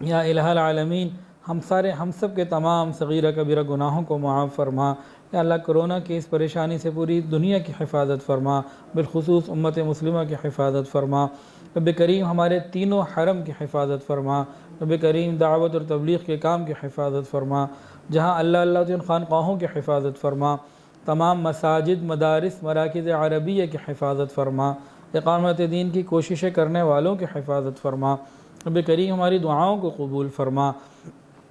یا الہ العالمین ہم سب کے تمام صغیرہ کبیرہ گناہوں کو معاف فرما۔ یا اللہ کرونا کی اس پریشانی سے پوری دنیا کی حفاظت فرما، بالخصوص امت مسلمہ کی حفاظت فرما۔ رب کریم ہمارے تینوں حرم کی حفاظت فرما۔ رب کریم دعوت اور تبلیغ کے کام کی حفاظت فرما، جہاں اللہ جن خانقاہوں کی حفاظت فرما، تمام مساجد، مدارس، مراکز عربیہ کی حفاظت فرما، اقامت دین کی کوششیں کرنے والوں کی حفاظت فرما۔ رب کریم ہماری دعاؤں کو قبول فرما۔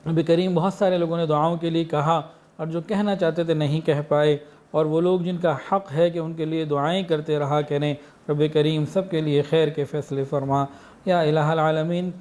رب کریم بہت سارے لوگوں نے دعاؤں کے لیے کہا اور جو کہنا چاہتے تھے نہیں کہہ پائے، اور وہ لوگ جن کا حق ہے کہ ان کے لیے دعائیں کرتے رہا کریں، رب کریم سب کے لیے خیر کے فیصلے فرما۔ یا الہ العالمین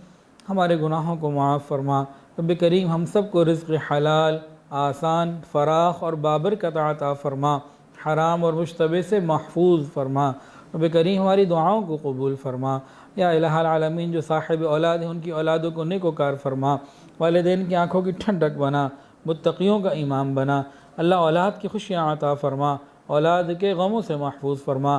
ہمارے گناہوں کو معاف فرما۔ رب کریم ہم سب کو رزق حلال، آسان، فراخ اور بابرکت عطا فرما، حرام اور مشتبہ سے محفوظ فرما۔ رب کریم ہماری دعاؤں کو قبول فرما۔ یا الہ العالمین جو صاحب اولاد ہیں ان کی اولادوں کو نیک وکار فرما، والدین کی آنکھوں کی ٹھنڈک بنا، متقیوں کا امام بنا۔ اللہ اولاد کی خوشیاں عطا فرما، اولاد کے غموں سے محفوظ فرما۔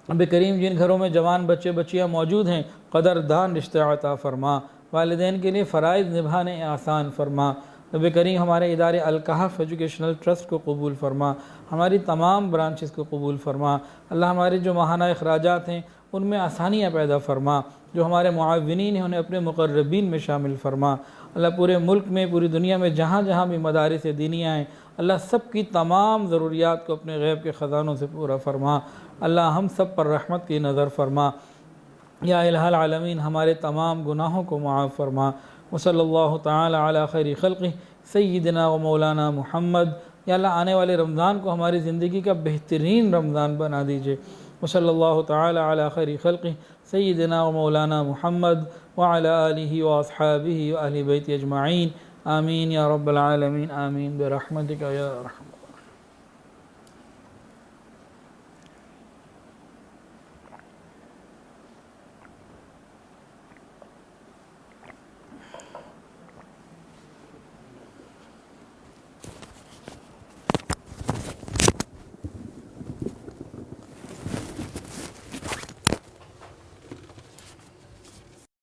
رب کریم جن گھروں میں جوان بچے بچیاں موجود ہیں قدردان رشتہ عطا فرما، والدین کے لیے فرائض نبھانے آسان فرما۔ رب کریم ہمارے ادارے الکہف ایجوکیشنل ٹرسٹ کو قبول فرما، ہماری تمام برانچز کو قبول فرما۔ اللہ ہمارے جو ماہانہ اخراجات ہیں ان میں آسانیاں پیدا فرما، جو ہمارے معاونین ہیں انہیں اپنے مقربین میں شامل فرما۔ اللہ پورے ملک میں، پوری دنیا میں جہاں جہاں بھی مدارس دینیہ ہیں، اللہ سب کی تمام ضروریات کو اپنے غیب کے خزانوں سے پورا فرما۔ اللہ ہم سب پر رحمت کی نظر فرما۔ یا الہ العالمین ہمارے تمام گناہوں کو معاف فرما۔ وصلی اللہ تعالی علی خیر خلقہ سیدنا و مولانا محمد۔ یا اللہ آنے والے رمضان کو ہماری زندگی کا بہترین رمضان بنا دیجئے۔ وصلی اللہ تعالی علی خیر خلقہ سیدنا و مولانا محمد وعلی آلہ واصحابہ و اہل بیت اجمعین، آمین یا رب العالمین، آمین برحمتک یا ارحم۔